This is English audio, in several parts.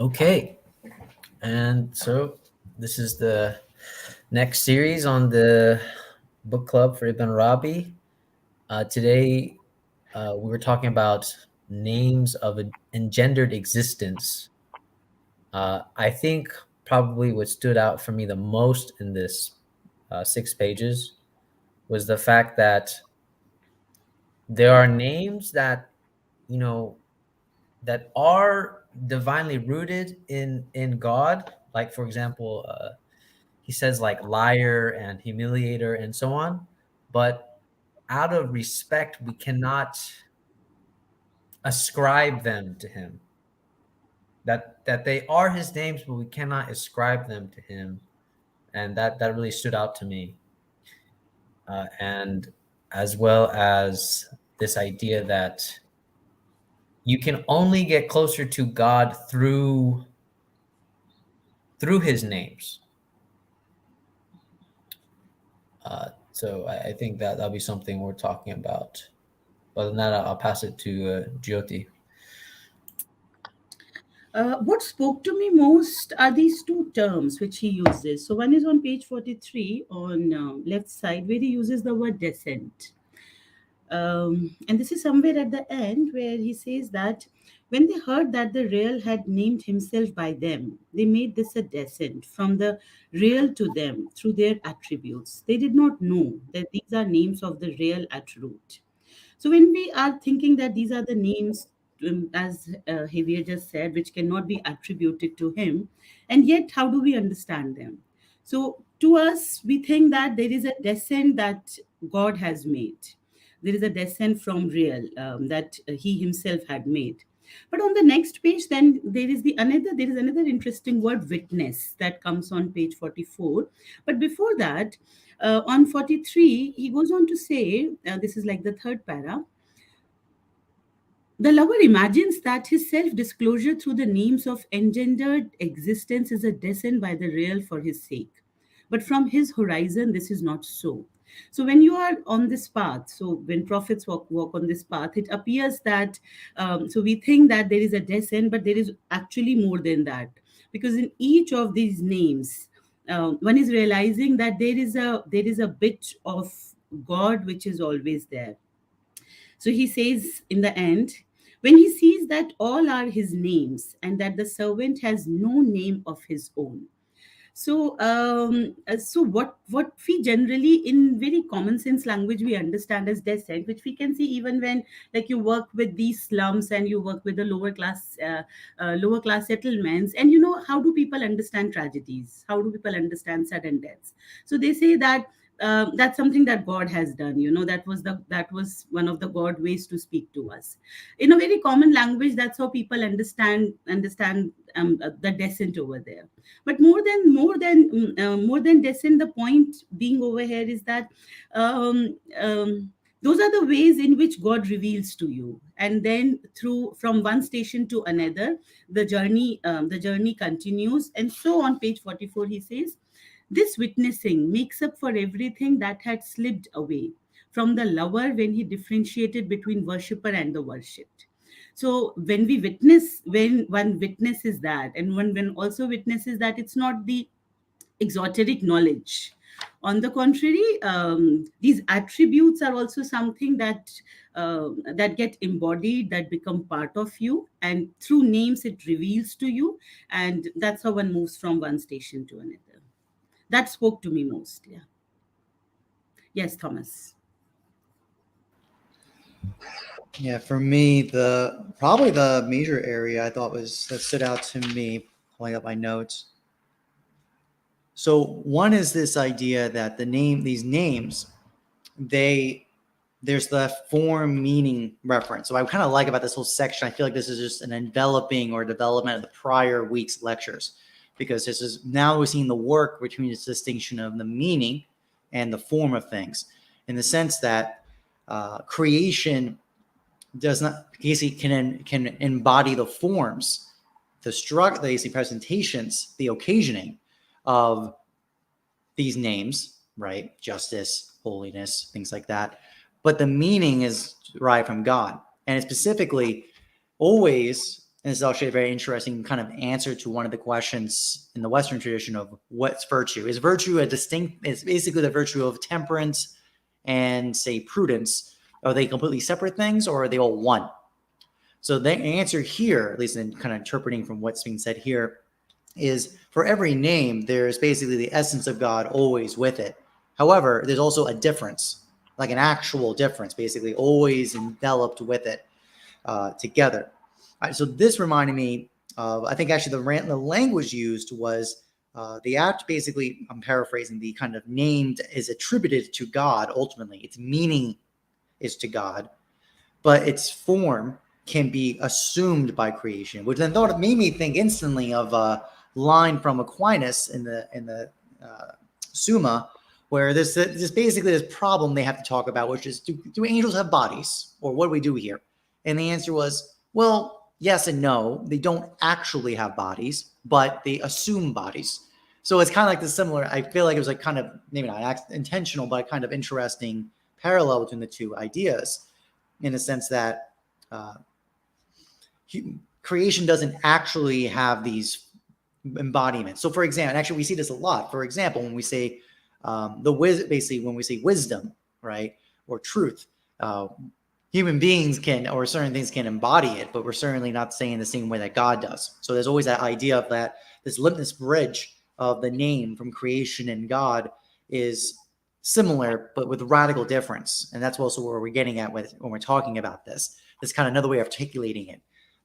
Okay, and so this is the next series on the book club for Ibn Arabi. Today, we were talking about names of an engendered existence. I think probably what stood out for me the most in this 6 pages was the fact that there are names that you know that are divinely rooted in God. Like for example, he says like liar and humiliator and so on. But out of respect, we cannot ascribe them to him. That they are his names, but we cannot ascribe them to him, and that really stood out to me. And as well as this idea that you can only get closer to God through his names. So I think that that'll be something we're talking about. Other than that, I'll pass it to Jyoti. What spoke to me most are these two terms which he uses. So one is on page 43 on left side where he uses the word descent. And this is somewhere at the end where he says that when they heard that the real had named himself by them, they made this a descent from the real to them through their attributes. They did not know that these are names of the real at root. So when we are thinking that these are the names, as Javier just said, which cannot be attributed to him, and yet how do we understand them? So to us, we think that there is a descent that God has made. There is a descent from real that he himself had made. But on the next page, then there is another interesting word witness that comes on page 44. But before that, on 43, he goes on to say, this is like the third para, the lover imagines that his self disclosure through the names of engendered existence is a descent by the real for his sake. But from his horizon, this is not so. So, when you are on this path, so when prophets walk on this path, it appears that, so we think that there is a descent, but there is actually more than that. Because in each of these names, one is realizing that there is a bit of God which is always there. So he says in the end, when he sees that all are his names and that the servant has no name of his own. So what we generally in very common sense language we understand as descent, which we can see even when like you work with these slums and you work with the lower class settlements, and you know how do people understand tragedies? How do people understand sudden deaths? So they say that that's something that God has done. You know, that was one of the God ways to speak to us in a very common language. That's how people understand the descent over there. But more than descent, the point being over here is that those are the ways in which God reveals to you, and then through from one station to another, the journey continues. And so on page 44, he says, this witnessing makes up for everything that had slipped away from the lover when he differentiated between worshipper and the worshipped. So when one witnesses that, and when also witnesses that it's not the exoteric knowledge. On the contrary, these attributes are also something that get embodied, that become part of you, and through names it reveals to you, and that's how one moves from one station to another. That spoke to me most. Yeah. Yes, Thomas. Yeah, for me, the probably the major area I thought was that stood out to me, pulling up my notes. So one is this idea that these names, there's the form meaning reference. So I kind of like about this whole section, I feel like this is just an enveloping or development of the prior week's lectures, because this is now we're seeing the work between this distinction of the meaning and the form of things, in the sense that creation does not basically can embody the forms, the presentations, the occasioning of these names, right? Justice, holiness, things like that. But the meaning is derived from God. And it's specifically always And this is actually a very interesting kind of answer to one of the questions in the Western tradition of what's virtue. Is virtue is basically the virtue of temperance and, say, prudence. Are they completely separate things, or are they all one? So the answer here, at least in kind of interpreting from what's being said here, is for every name, there's basically the essence of God always with it. However, there's also a difference, like an actual difference, basically always enveloped with it together. So this reminded me of, I think actually the language used was the act, basically, I'm paraphrasing, the kind of named is attributed to God ultimately. Its meaning is to God, but its form can be assumed by creation, which then thought it made me think instantly of a line from Aquinas in the Summa, where there's basically this problem they have to talk about, which is do angels have bodies, or what do we do here? And the answer was, well, yes and no. They don't actually have bodies, but they assume bodies. So it's kind of like this similar. I feel like it was like kind of maybe not intentional, but kind of interesting parallel between the two ideas, in the sense that creation doesn't actually have these embodiments. So, for example, actually we see this a lot. For example, when we say basically when we say wisdom, right, or truth, human beings can, or certain things can embody it, but we're certainly not saying the same way that God does. So there's always that idea of that this limitless bridge of the name from creation and God is similar, but with radical difference. And that's also where we're getting at when we're talking about this. This kind of another way of articulating it.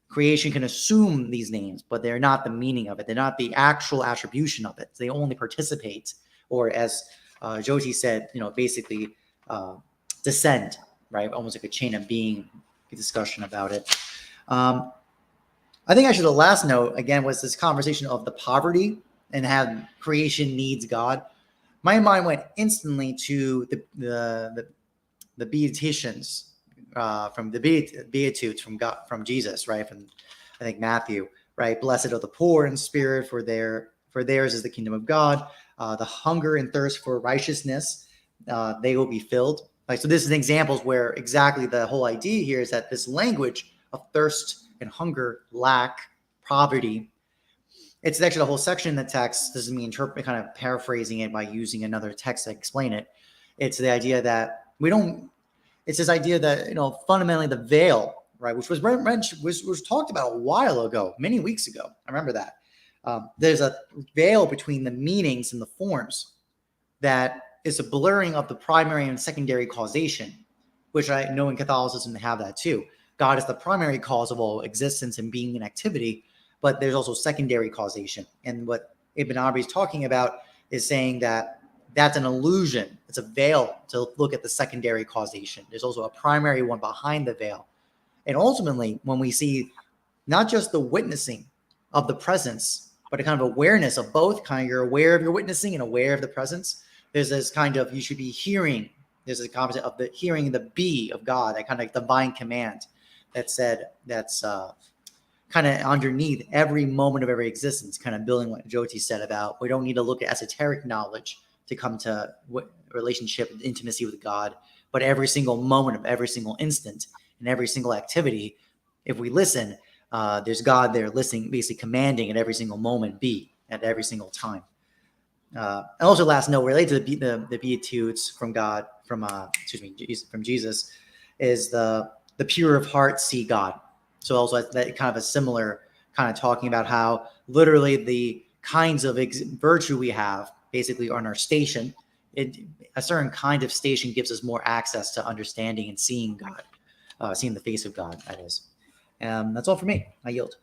Creation can assume these names, but they're not the meaning of it. They're not the actual attribution of it. They only participate, or as Jyoti said, basically descend, right? Almost like a chain of being discussion about it. I think actually the last note, again, was this conversation of the poverty and how creation needs God. My mind went instantly to the beatitudes from the Beatitudes from God, from Jesus, right? From, I think, Matthew, right? Blessed are the poor in spirit, for theirs is the kingdom of God. The hunger and thirst for righteousness, they will be filled. Like, so this is examples where exactly the whole idea here is that this language of thirst and hunger, lack, poverty, it's actually the whole section in the text. This is me kind of paraphrasing it by using another text to explain it. It's the idea that it's this idea that, fundamentally the veil, right, which was talked about a while ago, many weeks ago. I remember that. There's a veil between the meanings and the forms that is a blurring of the primary and secondary causation, which I know in Catholicism they have that too. God is the primary cause of all existence and being and activity, but there's also secondary causation. And what Ibn Arabi is talking about is saying that that's an illusion. It's a veil to look at the secondary causation. There's also a primary one behind the veil. And ultimately, when we see not just the witnessing of the presence, but a kind of awareness of both, kind of you're aware of your witnessing and aware of the presence, there's this kind of, you should be hearing, there's a concept of the hearing the be of God, that kind of divine command that's kind of underneath every moment of every existence, kind of building what Jyoti said about, we don't need to look at esoteric knowledge to come to relationship and intimacy with God, but every single moment of every single instant and every single activity, if we listen, there's God there listening, basically commanding at every single moment, be at every single time. And also, last note related to the Beatitudes from God, from Jesus, is the pure of heart see God. So also that kind of a similar kind of talking about how literally the kinds of virtue we have basically on our station. A certain kind of station gives us more access to understanding and seeing God, seeing the face of God, that is. That's all for me. I yield.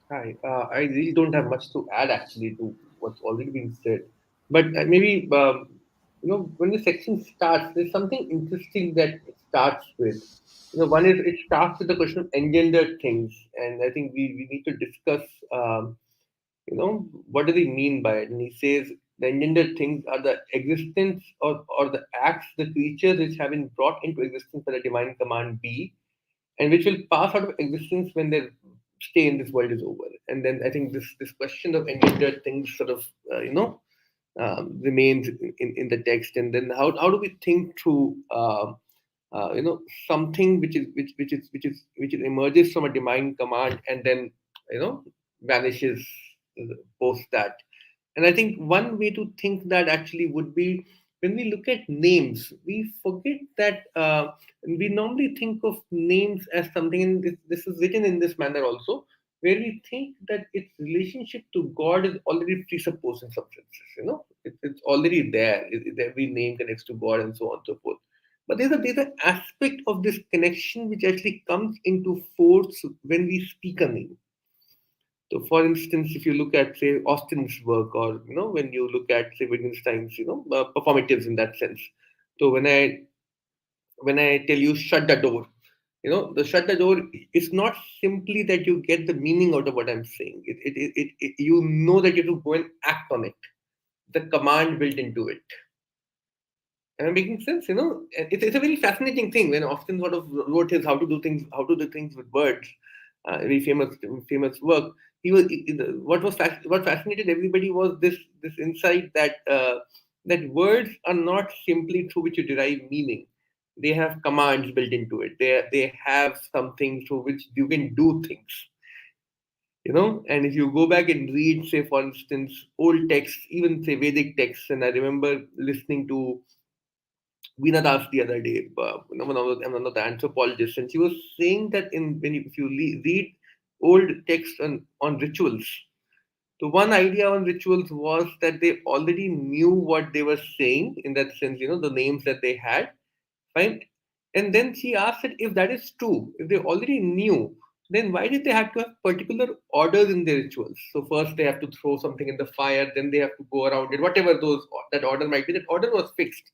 Hi. I really don't have much to add actually to what's already been said. But maybe, when the section starts, there's something interesting that it starts with. One is it starts with the question of engendered things. And I think we need to discuss, what does he mean by it? And he says the engendered things are the existence or the acts, the creatures which have been brought into existence by the divine command be, and which will pass out of existence when their stay in this world is over. And then I think this question of engendered things sort of remains in the text. And then how do we think through something which emerges from a divine command and then you know vanishes post that. And I think one way to think that actually would be when we look at names, we forget that we normally think of names as something, and this is written in this manner also, where we think that its relationship to God is already presupposed in some senses. It's already there. Every name connects to God and so on and so forth. But there's an aspect of this connection which actually comes into force when we speak a name. So, for instance, if you look at, say, Austin's work, or when you look at, say, Wittgenstein's, performatives in that sense. So, when I tell you shut the door, the shut the door is not simply that you get the meaning out of what I'm saying. You know that you have to go and act on it. The command built into it. Am I making sense? It's a very fascinating thing when Austin sort of wrote his how to do things with words, very famous work. What fascinated everybody was this insight that words are not simply through which you derive meaning. They have commands built into it. They have something through which you can do things. And if you go back and read, say, for instance, old texts, even say Vedic texts, and I remember listening to Veena Das the other day, one of the anthropologists, and she was saying that if you read old texts on rituals, the one idea on rituals was that they already knew what they were saying in that sense, the names that they had, fine. And then she asked that if that is true, if they already knew, then why did they have to have particular orders in their rituals? So first they have to throw something in the fire, then they have to go around it, whatever that order might be. That order was fixed.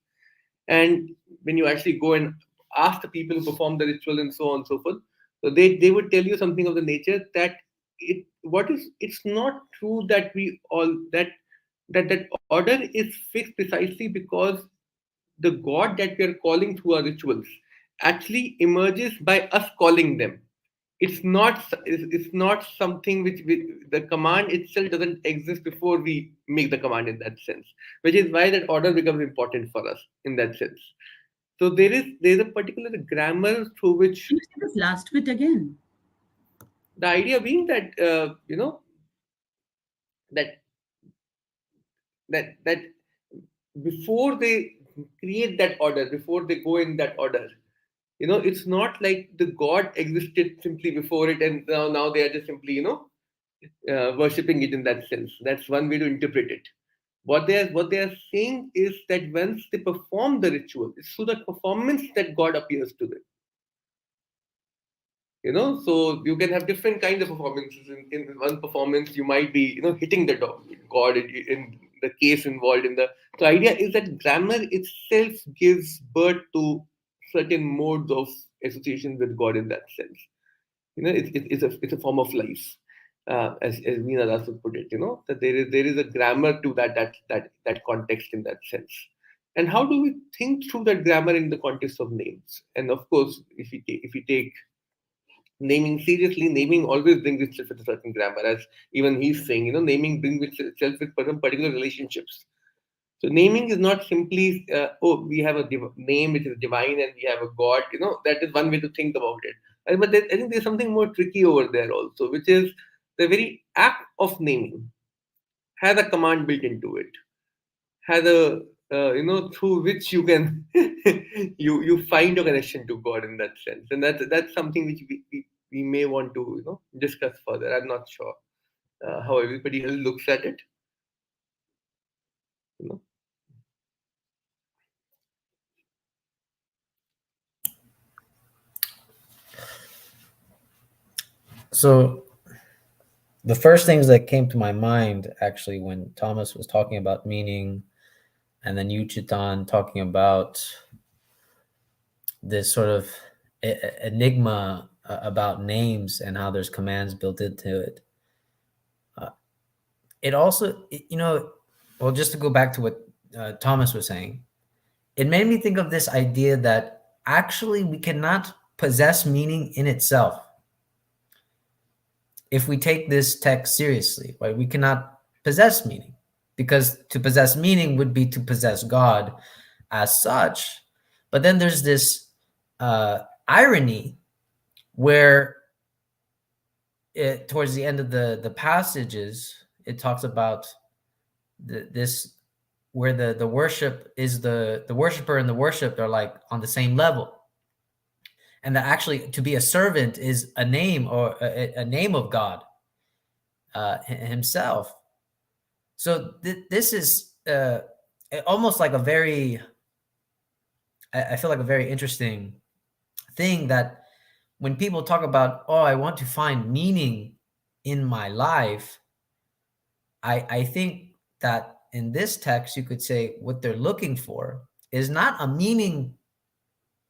And when you actually go and ask the people who perform the ritual and so on and so forth, so they would tell you something of the nature that it's not true that we all that order is fixed precisely because the god that we are calling through our rituals actually emerges by us calling them. It's not something the command itself doesn't exist before we make the command in that sense, which is why that order becomes important for us in that sense. So there's a particular grammar through which Can you say this last bit again? the idea being that that that before they create that order, before they go in that order, it's not like the god existed simply before it, and now they are just simply worshipping it in that sense. That's one way to interpret it. What they are saying is that once they perform the ritual, it's through the performance that God appears to them. So you can have different kinds of performances. In one performance, you might be hitting the God in the case involved in the idea is that grammar itself gives birth to certain modes of association with God in that sense. It's a form of life, as Meena Das would put it. That there is a grammar to that context in that sense. And how do we think through that grammar in the context of names? And of course, if we take naming seriously, naming always brings itself with a certain grammar, as even he's saying. Naming brings itself with some particular relationships. So naming is not simply, we have a name which is divine and we have a god. That is one way to think about it. But I think there's something more tricky over there also, which is the very act of naming has a command built into it, has a through which you can you find a connection to God in that sense, and that's something which we may want to discuss further. I'm not sure how everybody else looks at it. You know. So the first things that came to my mind actually when Thomas was talking about meaning, and then you, Chitan, talking about this sort of enigma about names and how there's commands built into it. It also, well, just to go back to what Thomas was saying, it made me think of this idea that actually we cannot possess meaning in itself. If we take this text seriously, right, we cannot possess meaning, because to possess meaning would be to possess God as such. But then there's this irony where towards the end of the passages, it talks about this where the worship is the worshiper and the worshiped are like on the same level, and that actually to be a servant is a name or a name of God himself. So this is almost like a very, I feel like a very interesting thing that when people talk about, oh, I want to find meaning in my life, I think that in this text, you could say what they're looking for is not a meaning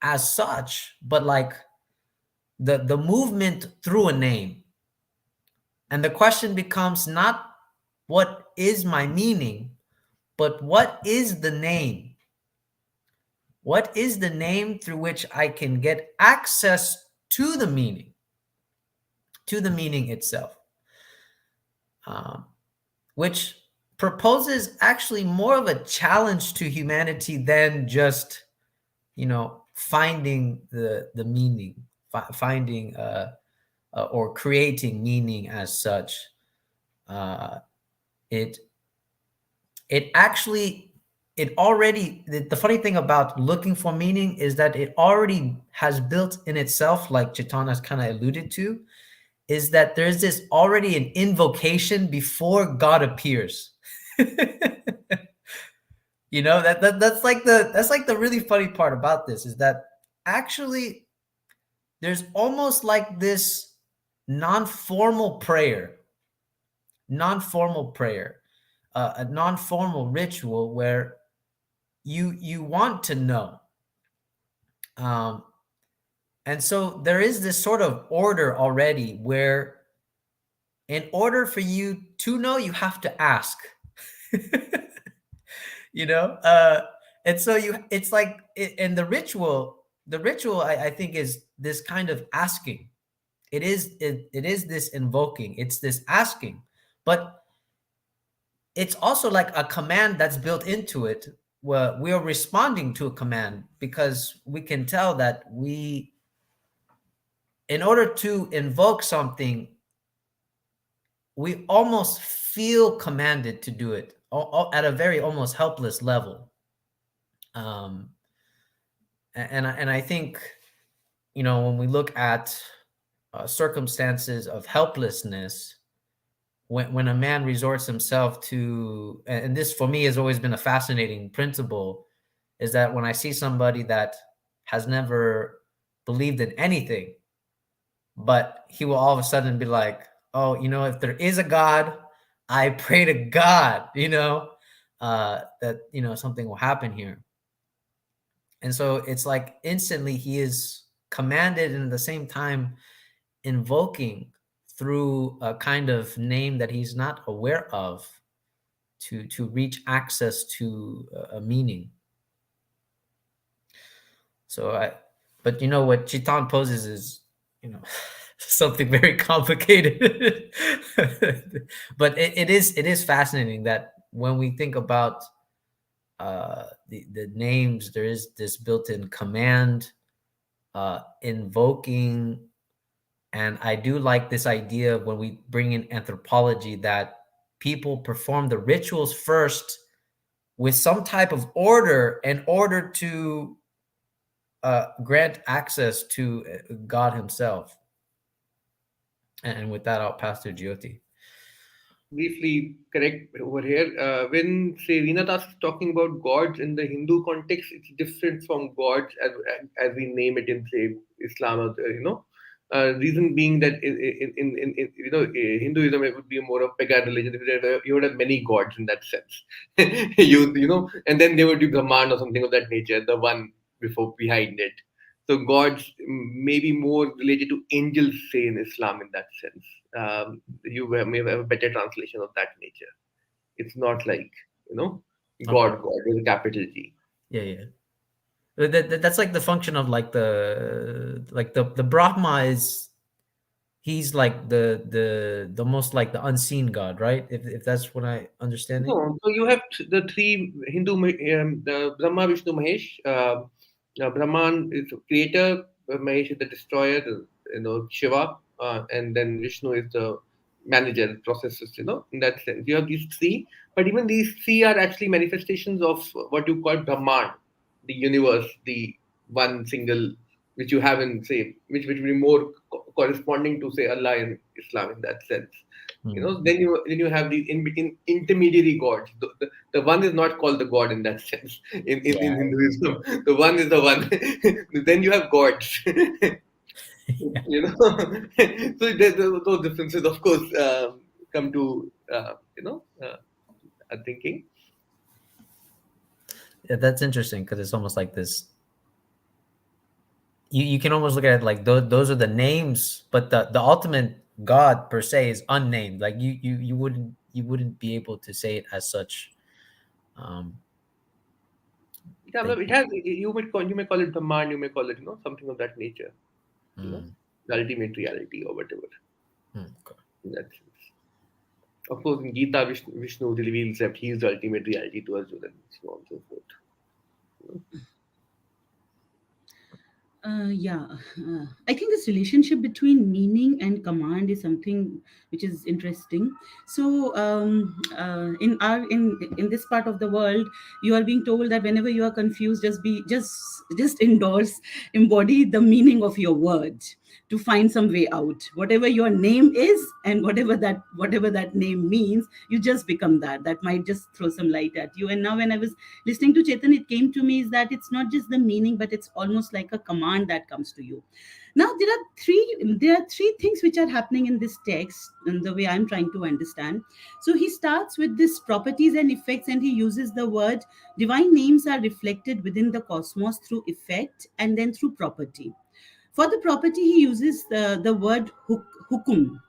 as such, but like the movement through a name. And the question becomes not what is my meaning, but what is the name? What is the name through which I can get access to the meaning itself? Which proposes actually more of a challenge to humanity than just, finding the meaning, finding or creating meaning as such. It actually, it already, the funny thing about looking for meaning is that it already has built in itself, like Chitan has kind of alluded to, is that there's this already an invocation before God appears. That's like the really funny part about this, is that actually there's almost like this non-formal prayer, a non-formal ritual where you want to know. And so there is this sort of order already where in order for you to know, you have to ask. And so it's like, and the ritual I think is this kind of asking. It is this invoking, it's this asking, but it's also like a command that's built into it, where we are responding to a command because we can tell that in order to invoke something, we almost feel commanded to do it at a very almost helpless level. And I think, when we look at circumstances of helplessness, when a man resorts himself to, and this for me has always been a fascinating principle, is that when I see somebody that has never believed in anything, but he will all of a sudden be like, oh, if there is a God, I pray to God, that, something will happen here. And so it's like instantly he is commanded and at the same time invoking through a kind of name that he's not aware of to reach access to a meaning. So but what Chitan poses is, something very complicated. But it is fascinating that when we think about the names, there is this built-in command, invoking. And I do like this idea when we bring in anthropology that people perform the rituals first with some type of order in order to grant access to God himself. And with that, I'll pass to Jyoti. Briefly correct over here. When say Rinatas is talking about gods in the Hindu context, it's different from gods as we name it in say Islam. Reason being that in Hinduism it would be more of pagan religion. You would have many gods in that sense. And then there would be Brahman or something of that nature, the one before behind it. So gods may be more related to angels, say in Islam, in that sense. You may have a better translation of that nature. It's not like God, God with a capital G. Yeah. That's like the function of like the Brahma is, he's like the most like the unseen God, right? If that's what I understand. No, so you have the three Hindu, the Brahma, Vishnu, Mahesh. Brahman is the creator, Mahesh is the destroyer, Shiva, and then Vishnu is the manager, processes, in that sense. You have these three, but even these three are actually manifestations of what you call Brahman, the universe, the one single, which you have in, say, which will be more corresponding to, say, Allah in Islam in that sense. Then you have these in intermediary gods. The one is not called the god in that sense in Yeah. Hinduism. The one is the one. Then you have gods. So those differences, of course, come to thinking. Yeah, that's interesting because it's almost like this. You can almost look at it like those are the names, but the ultimate God per se is unnamed. Like you wouldn't be able to say it as such. Um, Yeah, like, it has. You may call it Brahman. You may call it something of that nature. You know, mm, the ultimate reality or whatever. okay. In that sense. Of course, in Gita, Vishnu reveals that he is the ultimate reality to Arjuna and so on and so forth. Yeah, I think this relationship between meaning and command is something which is interesting. So, in this part of the world, you are being told that whenever you are confused, just endorse, embody the meaning of your word to find some way out. Whatever your name is, and whatever that name means, you just become that. That might just throw some light at you. And now, when I was listening to Chetan, it came to me is that it's not just the meaning, but it's almost like a command that comes to you. Now there are three things which are happening in this text, and the way I'm trying to understand. So he starts with this properties and effects, and he uses the word divine names are reflected within the cosmos through effect and then through property. For the property, he uses the word hukum.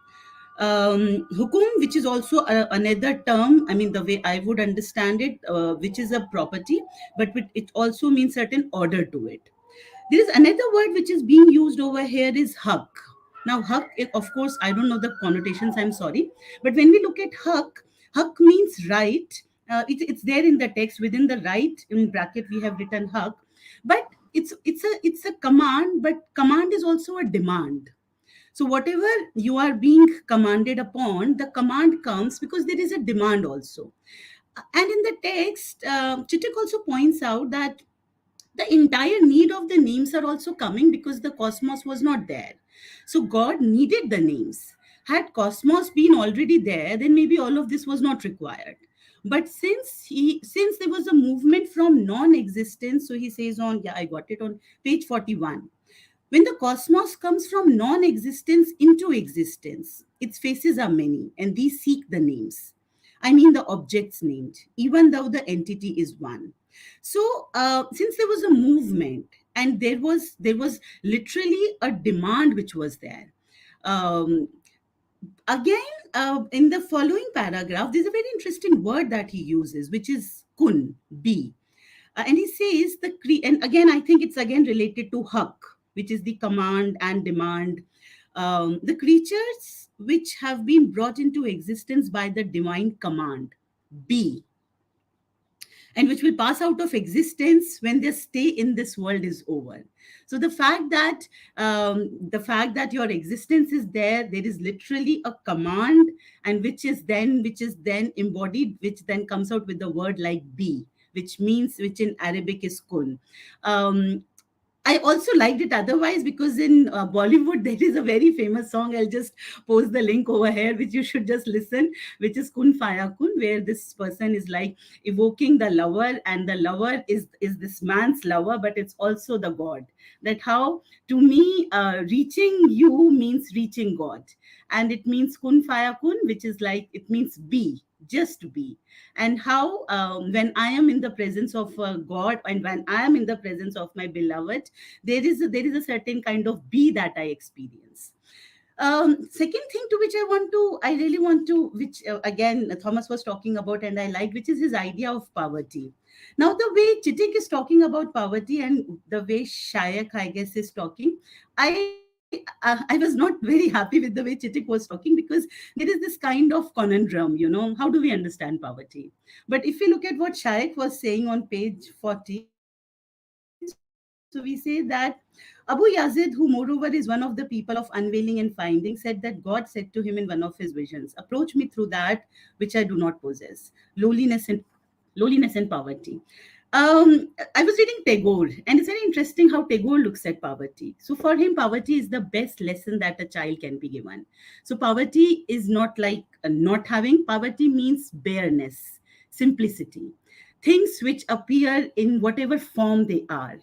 Hukum, which is also another term, I mean, the way I would understand it, which is a property, but it also means certain order to it. There is another word which is being used over here is haq. Now, haq, of course, I don't know the connotations, I'm sorry. But when we look at haq means right. It's there in the text. Within the right, in bracket, we have written haq. But it's a command, but command is also a demand. So whatever you are being commanded upon, the command comes because there is a demand also. And in the text, Chittick also points out that the entire need of the names are also coming because the cosmos was not there. So God needed the names. Had cosmos been already there, then maybe all of this was not required. But since there was a movement from non-existence, so he says on, yeah, I got it on page 41. When the cosmos comes from non existence into existence, its faces are many, and these seek the names. I mean, the objects named, even though the entity is one. So, since there was a movement, and there was literally a demand which was there. Um, Again, in the following paragraph, there's a very interesting word that he uses, which is kun, be. And he says and again, I think it's again related to haq, which is the command and demand. The creatures which have been brought into existence by the divine command, be, and which will pass out of existence when their stay in this world is over. So the fact that your existence is there is literally a command, and which is then embodied, which then comes out with the word like be, which in Arabic is kun. um, I also liked it otherwise because in Bollywood there is a very famous song. I'll just post the link over here, which you should just listen, which is Kun Faya Kun, where this person is like evoking the lover, and the lover is this man's lover, but it's also the God. That how, to me, reaching you means reaching God, and it means Kun Faya Kun, which is like, it means be, just be. And how, when I am in the presence of God, and when I am in the presence of my beloved, there is a certain kind of be that I experience. Second thing to which I really want to, which again Thomas was talking about, and I like, which is his idea of poverty. Now, the way Chittick is talking about poverty, and the way Shayak, I guess, is talking, I was not very happy with the way Chittick was talking, because there is this kind of conundrum, how do we understand poverty? But if you look at what Shayak was saying on page 40, so he says, So we say that Abu Yazid, who moreover is one of the people of unveiling and finding, said that God said to him in one of his visions, approach me through that which I do not possess, lowliness and poverty. I was reading Tagore, and it's very interesting how Tagore looks at poverty. So for him, poverty is the best lesson that a child can be given. So poverty is not like not having. Poverty means bareness, simplicity, things which appear in whatever form they are.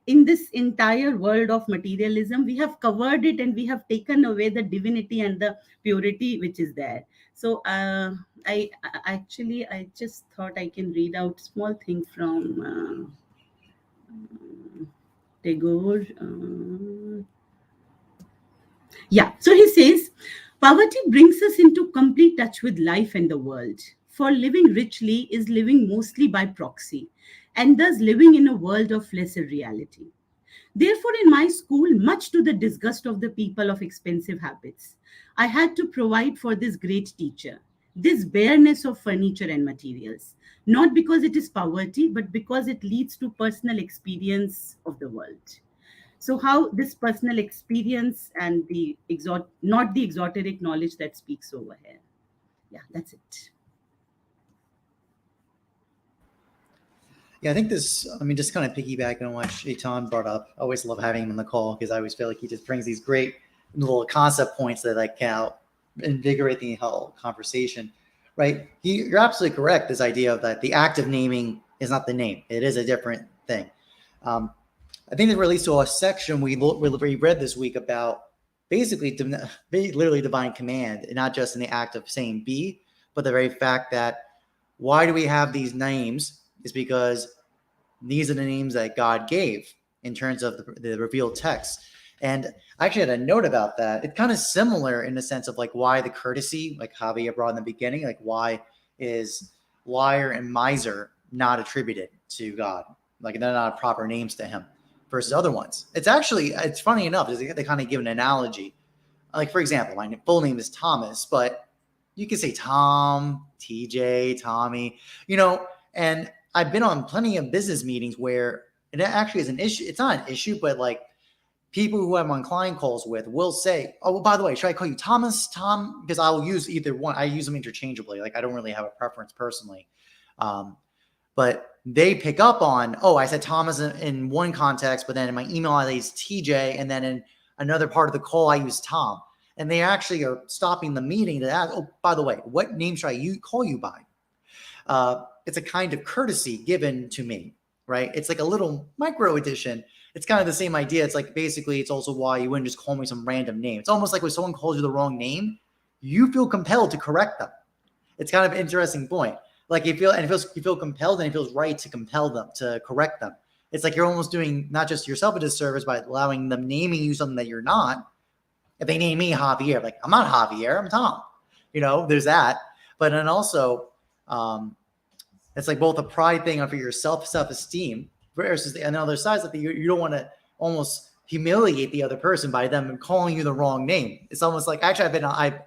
In this entire world of materialism, we have covered it and we have taken away the divinity and the purity which is there. So I just thought I can read out small thing from Tagore. Yeah, so he says, poverty brings us into complete touch with life and the world. For living richly is living mostly by proxy, and thus living in a world of lesser reality. Therefore, in my school, much to the disgust of the people of expensive habits, I had to provide for this great teacher, this bareness of furniture and materials, not because it is poverty, but because it leads to personal experience of the world. So, how this personal experience and the not the exoteric knowledge that speaks over here. Yeah, that's it. Yeah, I think this, I mean, just kind of piggybacking on what Shaitan brought up. I always love having him on the call because I always feel like he just brings these great little concept points that like can invigorate the whole conversation, right? You're absolutely correct. This idea of that the act of naming is not the name. It is a different thing. I think it relates to a section we read this week about basically literally divine command, and not just in the act of saying be, but the very fact that why do we have these names is because these are the names that God gave in terms of the revealed text. And I actually had a note about that. It's kind of similar in the sense of like why the courtesy, like Javier brought in the beginning, like why is liar and miser not attributed to God? Like they're not proper names to him versus other ones. It's funny enough, they kind of give an analogy. Like, for example, my full name is Thomas, but you can say Tom, TJ, Tommy, and I've been on plenty of business meetings where it actually is an issue. It's not an issue, but like people who I'm on client calls with will say, oh, well, by the way, should I call you Thomas, Tom? Because I'll use either one. I use them interchangeably. Like I don't really have a preference personally. But they pick up on, oh, I said Thomas in one context, but then in my email, I use TJ. And then in another part of the call, I use Tom. And they actually are stopping the meeting to ask, oh, by the way, what name should I call you by? It's a kind of courtesy given to me, right? It's like a little micro edition. It's kind of the same idea. It's like basically it's also why you wouldn't just call me some random name. It's almost like when someone calls you the wrong name, you feel compelled to correct them. It's kind of an interesting point. Like you feel compelled, and it feels right to compel them, to correct them. It's like you're almost doing not just yourself a disservice by allowing them naming you something that you're not. If they name me Javier, like I'm not Javier, I'm Tom. There's that. But then also, it's like both a pride thing for your self-esteem versus the other side is that you don't want to almost humiliate the other person by them calling you the wrong name. It's almost like actually I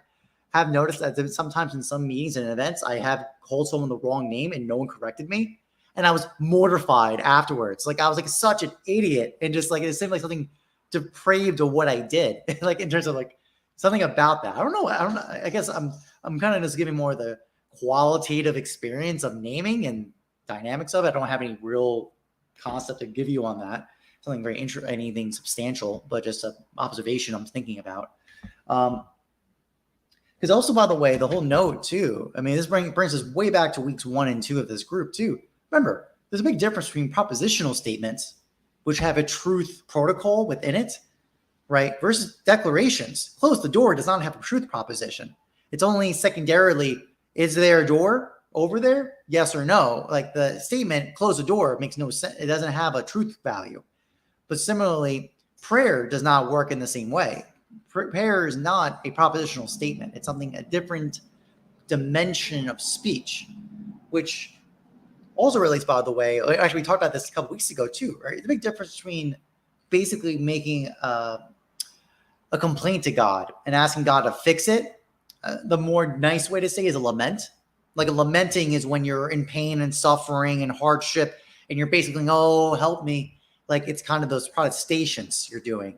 have noticed that sometimes in some meetings and events I have called someone the wrong name and no one corrected me, and I was mortified afterwards. Like I was like such an idiot, and just like it seemed like something depraved of what I did, like in terms of like something about that. I don't know. I guess I'm kind of just giving more of the qualitative experience of naming and dynamics of it. I don't have any real concept to give you on that. Something very anything substantial, but just an observation I'm thinking about. Because also, by the way, the whole note too. I mean, this brings us way back to weeks 1 and 2 of this group too. Remember, there's a big difference between propositional statements, which have a truth protocol within it, right, versus declarations. Close the door does not have a truth proposition. It's only secondarily, is there a door over there? Yes or no. Like the statement, close the door, makes no sense. It doesn't have a truth value. But similarly, prayer does not work in the same way. Prayer is not a propositional statement. It's a different dimension of speech, which also relates, by the way, actually we talked about this a couple weeks ago too, right? The big difference between basically making a complaint to God and asking God to fix it. The more nice way to say is a lament. Like a lamenting is when you're in pain and suffering and hardship and you're basically, oh, help me. like it's kind of those protestations you're doing.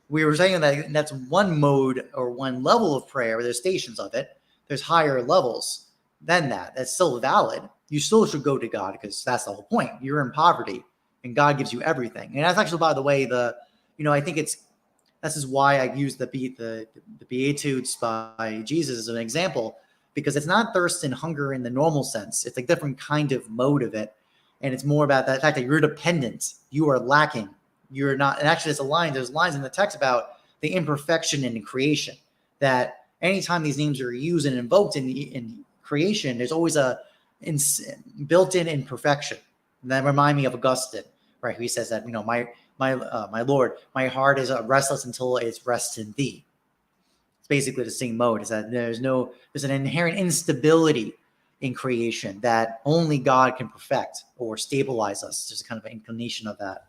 We were saying that that's one mode or one level of prayer where there's stations of it. There's higher levels than that. That's still valid. You still should go to God because that's the whole point. You're in poverty and God gives you everything. And that's actually, by the way, I think this is why I use the Beatitudes by Jesus as an example, because it's not thirst and hunger in the normal sense. It's a different kind of mode of it. And it's more about that fact that you're dependent. You are lacking. You're not, and actually there's lines in the text about the imperfection in creation, that anytime these names are used and invoked in creation, there's always a built-in imperfection. And that remind me of Augustine, right? He says that, my Lord, my heart is restless until it's rests in thee. It's basically the same mode, is that there's an inherent instability in creation that only God can perfect or stabilize us. There's a kind of an inclination of that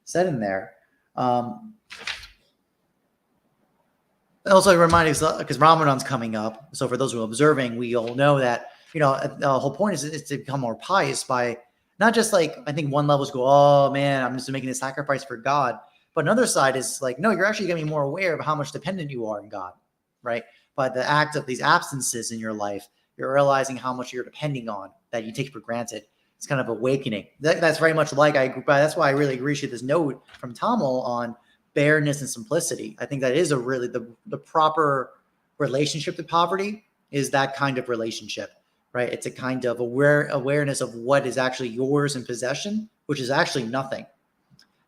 said in there. Also reminding us, because Ramadan's coming up, so for those who are observing, we all know that the whole point is to become more pious by not just like, I think one level is go, oh man, I'm just making a sacrifice for God, but another side is like, no, you're actually getting more aware of how much dependent you are in God, right? By the act of these absences in your life, you're realizing how much you're depending on that you take for granted. It's kind of awakening. That's very much like that's why I really appreciate this note from Tamil on bareness and simplicity. I think that is really the proper relationship to poverty is that kind of relationship, right? It's a kind of awareness of what is actually yours in possession, which is actually nothing.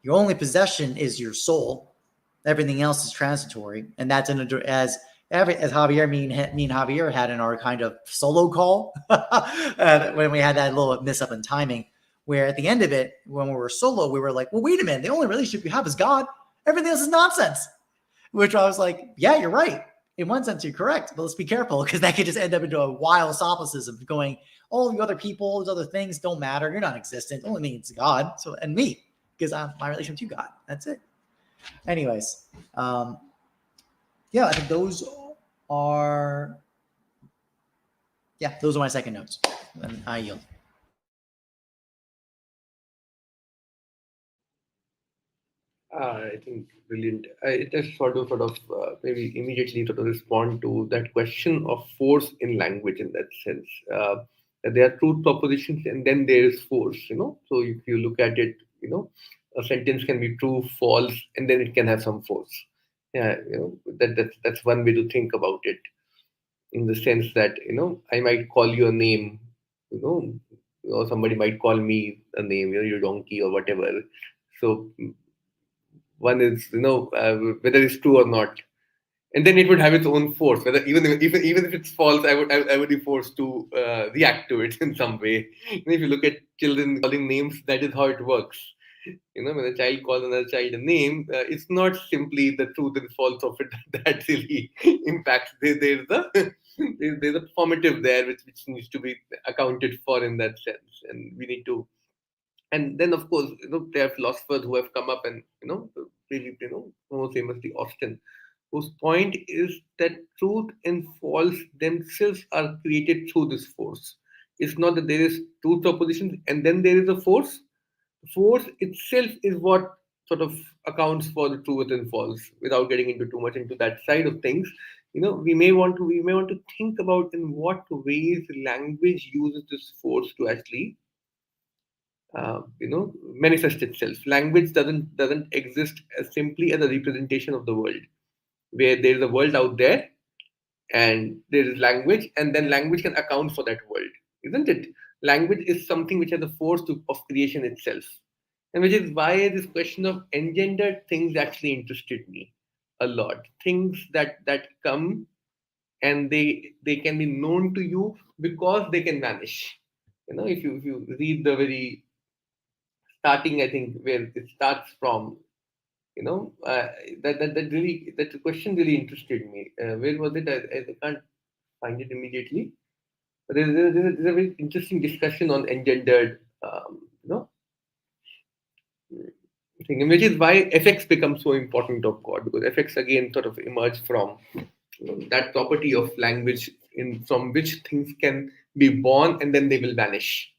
Your only possession is your soul. Everything else is transitory, and that's as Javier, me and Javier had in our kind of solo call when we had that little miss up in timing, where at the end of it, when we were solo, we were like, well, wait a minute, the only relationship you have is God. Everything else is nonsense. Which I was like, yeah, you're right. In one sense, you're correct, but let's be careful because that could just end up into a wild solipsism going, all the other people, those other things don't matter. You're non-existent. Only means God. And me, because I'm my relationship to God. That's it. Anyways, I think those are my second notes. And I yield. I think brilliant. It just sort of maybe immediately sort of respond to that question of force in language in that sense. That there are truth propositions and then there is force. So if you look at it, a sentence can be true, false, and then it can have some force. Yeah, that's one way to think about it. In the sense that I might call you a name, somebody might call me a name, you donkey or whatever. So one is whether it's true or not, and then it would have its own force. Whether even if it's false, I would be forced to react to it in some way. If you look at children calling names, that is how it works. When a child calls another child a name, it's not simply the truth and false of it that really impacts. There's a formative there which needs to be accounted for in that sense, and we need to. And then, of course, there are philosophers who have come up and really, most famously Austin, whose point is that truth and false themselves are created through this force. It's not that there is truth propositions and then there is a force. Force itself is what sort of accounts for the truth and false. Without getting into too much into that side of things, we may want to think about in what ways language uses this force to actually manifest itself. Language doesn't exist as simply as a representation of the world, where there is a world out there and there is language, and then language can account for that world, isn't it? Language is something which has a force of creation itself, and which is why this question of engendered things actually interested me a lot. Things that come and they can be known to you because they can vanish. If you read the very starting, I think where it starts from, that question really interested me. Where was it? I can't find it immediately. But there's a very interesting discussion on engendered, thing, which is why effects become so important of God, because effects again sort of emerge from that property of language in from which things can be born and then they will vanish.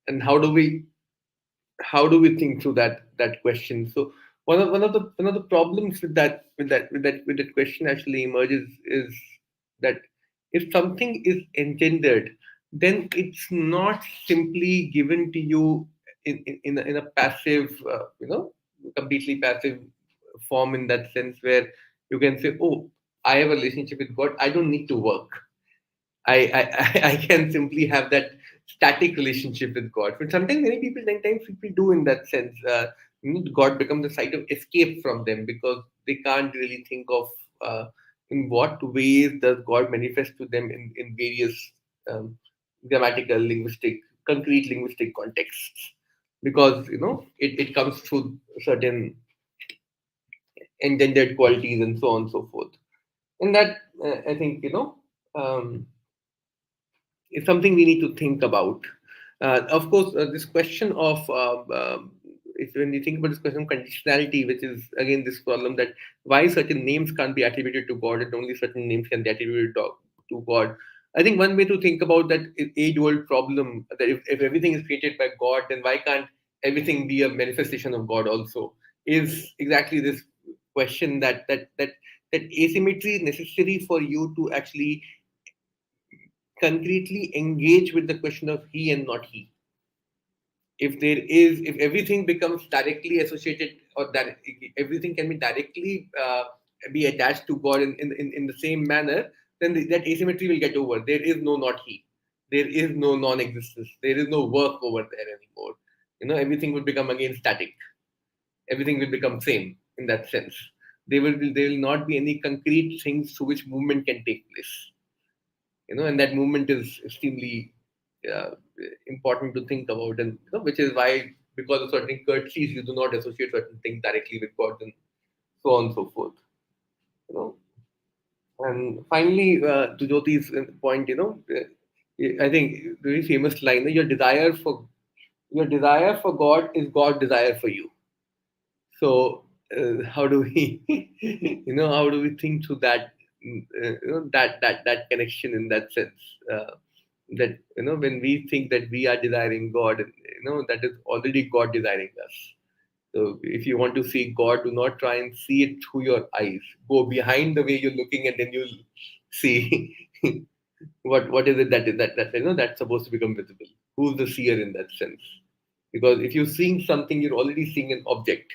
And how do we how do we think through that question? So one of the problems with that question actually emerges is that if something is engendered, then it's not simply given to you in a passive, completely passive form, in that sense where you can say, oh, I have a relationship with God, I don't need to work. I can simply have that static relationship with God. But sometimes sometimes people do in that sense. God becomes a site of escape from them because they can't really think of in what ways does God manifest to them in various um, grammatical, linguistic, concrete linguistic contexts. Because it comes through certain engendered qualities and so on and so forth. And that I think um, is something we need to think about. Of course, this question of if when you think about this question of conditionality, which is again this problem that why certain names can't be attributed to God and only certain names can be attributed to God. I think one way to think about that age-old problem that if everything is created by God, then why can't everything be a manifestation of God also? Is exactly this question that asymmetry is necessary for you to actually concretely engage with the question of he and not he. If everything becomes directly associated, or that everything can be directly be attached to God in the same manner, then that asymmetry will get over. There is no not he. There is no non-existence. There is no work over there anymore. Everything will become again static. Everything will become same in that sense. There will not be any concrete things through which movement can take place. And that movement is extremely uh, important to think about, and which is why, because of certain courtesies, you do not associate certain things directly with God, and so on and so forth. You know, and finally, to Jyoti's point, I think very famous line: your desire for God is God's desire for you. So how do we how do we think through that, that connection in that sense, that when we think that we are desiring God, that is already God desiring us. So if you want to see God, do not try and see it through your eyes. Go behind the way you're looking, and then you'll see what is it that's supposed to become visible. Who's the seer in that sense? Because if you're seeing something, you're already seeing an object,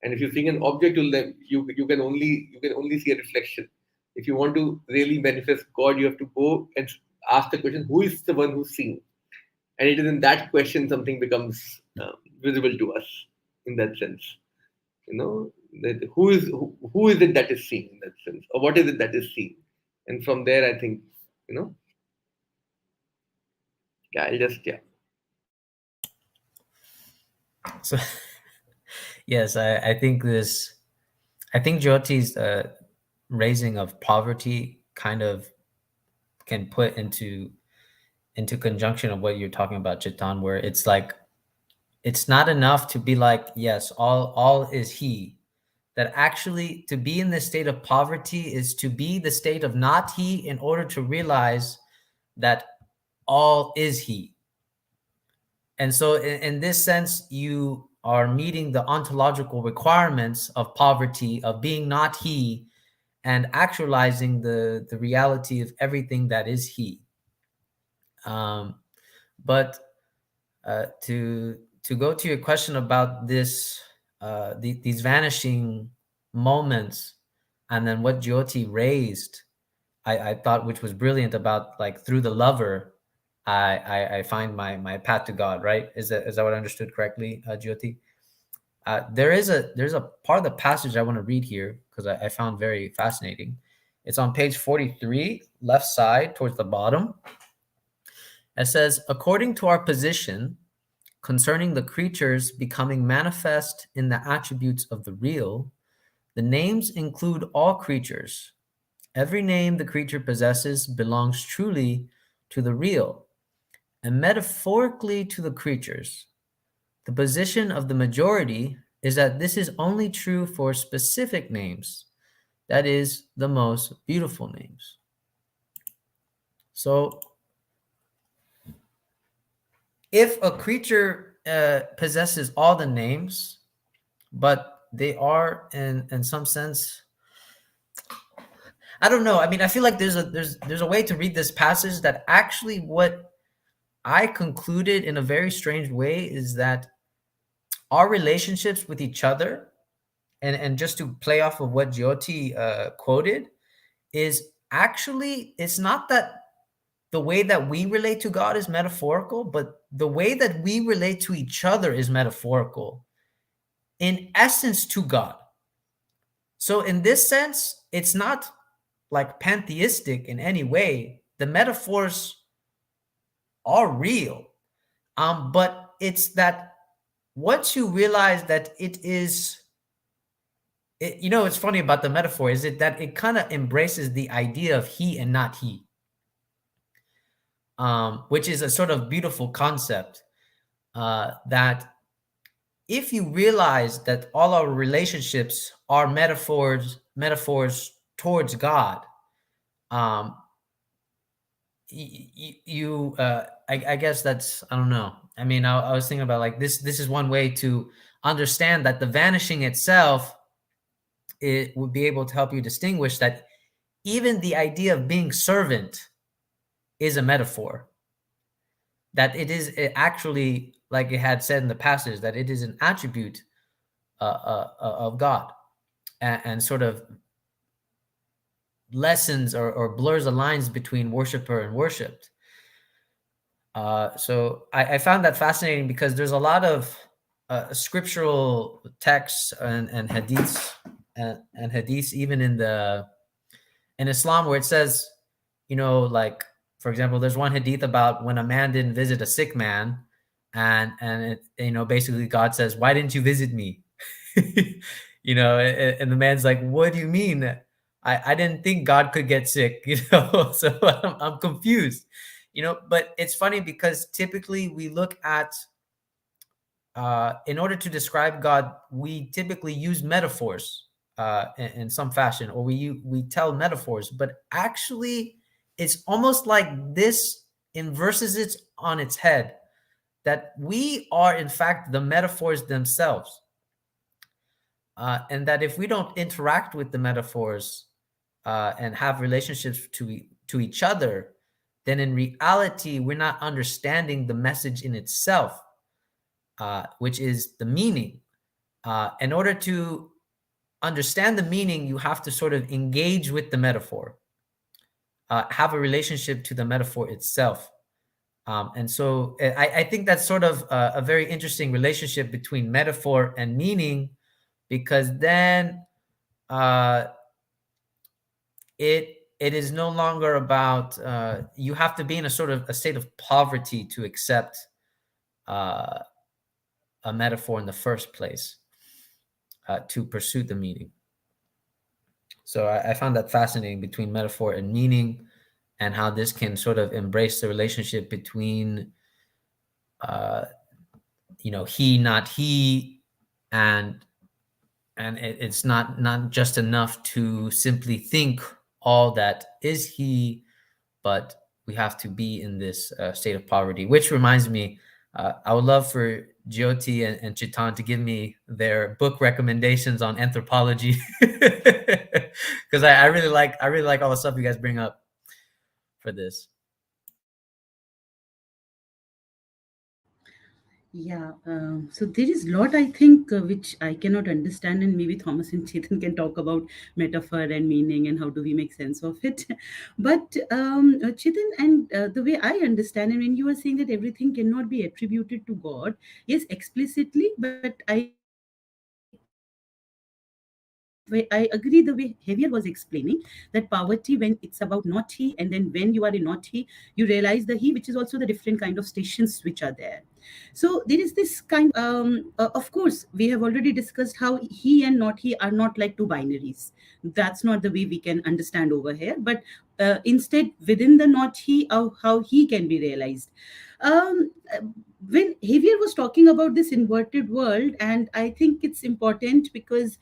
and if you're seeing an object, you can only see a reflection. If you want to really manifest God, you have to go and ask the question, who is the one who's seeing? And it is in that question something becomes visible to us, in that sense. That who is it that is seeing, in that sense, or what is it that is seen? And from there, I think, you know yeah, I'll just, yeah. So yes, I think Jyoti's raising of poverty kind of can put into conjunction of what you're talking about, Chitan, where it's like it's not enough to be like, yes, all is he. That actually to be in this state of poverty is to be the state of not he in order to realize that all is he. And so in this sense, you are meeting the ontological requirements of poverty, of being not he, and actualizing the reality of everything that is he. But to go to your question about this, these vanishing moments, and then what Jyoti raised, I thought, which was brilliant, about like through the lover, I find my path to God. Right? Is that what I understood correctly, Jyoti? There's a part of the passage I want to read here because I found very fascinating. It's on page 43, left side towards the bottom. It says, according to our position concerning the creatures becoming manifest in the attributes of the real, the names include all creatures. Every name the creature possesses belongs truly to the real and metaphorically to the creatures. The position of the majority is that this is only true for specific names, that is, the most beautiful names. So if a creature, possesses all the names, but they are in some sense, I don't know. I mean, I feel like there's a way to read this passage that actually what I concluded in a very strange way is that our relationships with each other, and just to play off of what Jyoti quoted, is actually, it's not that the way that we relate to God is metaphorical, but the way that we relate to each other is metaphorical in essence to God. So in this sense, it's not like pantheistic in any way. The metaphors are real. But it's that once you realize that it is, it's funny about the metaphor is it that it kind of embraces the idea of he and not he, which is a sort of beautiful concept, that if you realize that all our relationships are metaphors towards God, um, I guess that's, I don't know. I mean, I was thinking about like this is one way to understand that the vanishing itself, it would be able to help you distinguish that even the idea of being servant is a metaphor, that it actually, like it had said in the passage, that it is an attribute of God, and sort of lessens or blurs the lines between worshiper and worshipped. So I found that fascinating because there's a lot of scriptural texts and hadiths and hadiths even in Islam where it says, like, for example, there's one hadith about when a man didn't visit a sick man, and basically God says, "Why didn't you visit me?" And the man's like, "What do you mean? I didn't think God could get sick, so I'm confused." But it's funny because typically we look at, in order to describe God, we typically use metaphors in some fashion, or we tell metaphors, but actually it's almost like this inverses it on its head, that we are in fact the metaphors themselves, and that if we don't interact with the metaphors and have relationships to each other, then in reality we're not understanding the message in itself, which is the meaning. In order to understand the meaning, you have to sort of engage with the metaphor, have a relationship to the metaphor itself. And so I think that's sort of a very interesting relationship between metaphor and meaning, because then it is no longer about, you have to be in a sort of a state of poverty to accept a metaphor in the first place, to pursue the meaning. So I found that fascinating between metaphor and meaning, and how this can sort of embrace the relationship between, he, not he, and it's not just enough to simply think all that is he, but we have to be in this state of poverty. Which reminds me, I would love for Jyoti and Chitan to give me their book recommendations on anthropology, because I really like all the stuff you guys bring up for this. Yeah, so there is a lot, I think, which I cannot understand, and maybe Thomas and Chetan can talk about metaphor and meaning and how do we make sense of it. But Chetan, and the way I understand, and when you are saying that everything cannot be attributed to God, yes, explicitly, but I agree the way Javier was explaining that poverty, when it's about not he, and then when you are in not he, you realize the he, which is also the different kind of stations which are there. So there is this kind of course, we have already discussed how he and not he are not like two binaries. That's not the way we can understand over here. But instead, within the not he, how he can be realized. Um, uh, when Javier was talking about this inverted world, and I think it's important because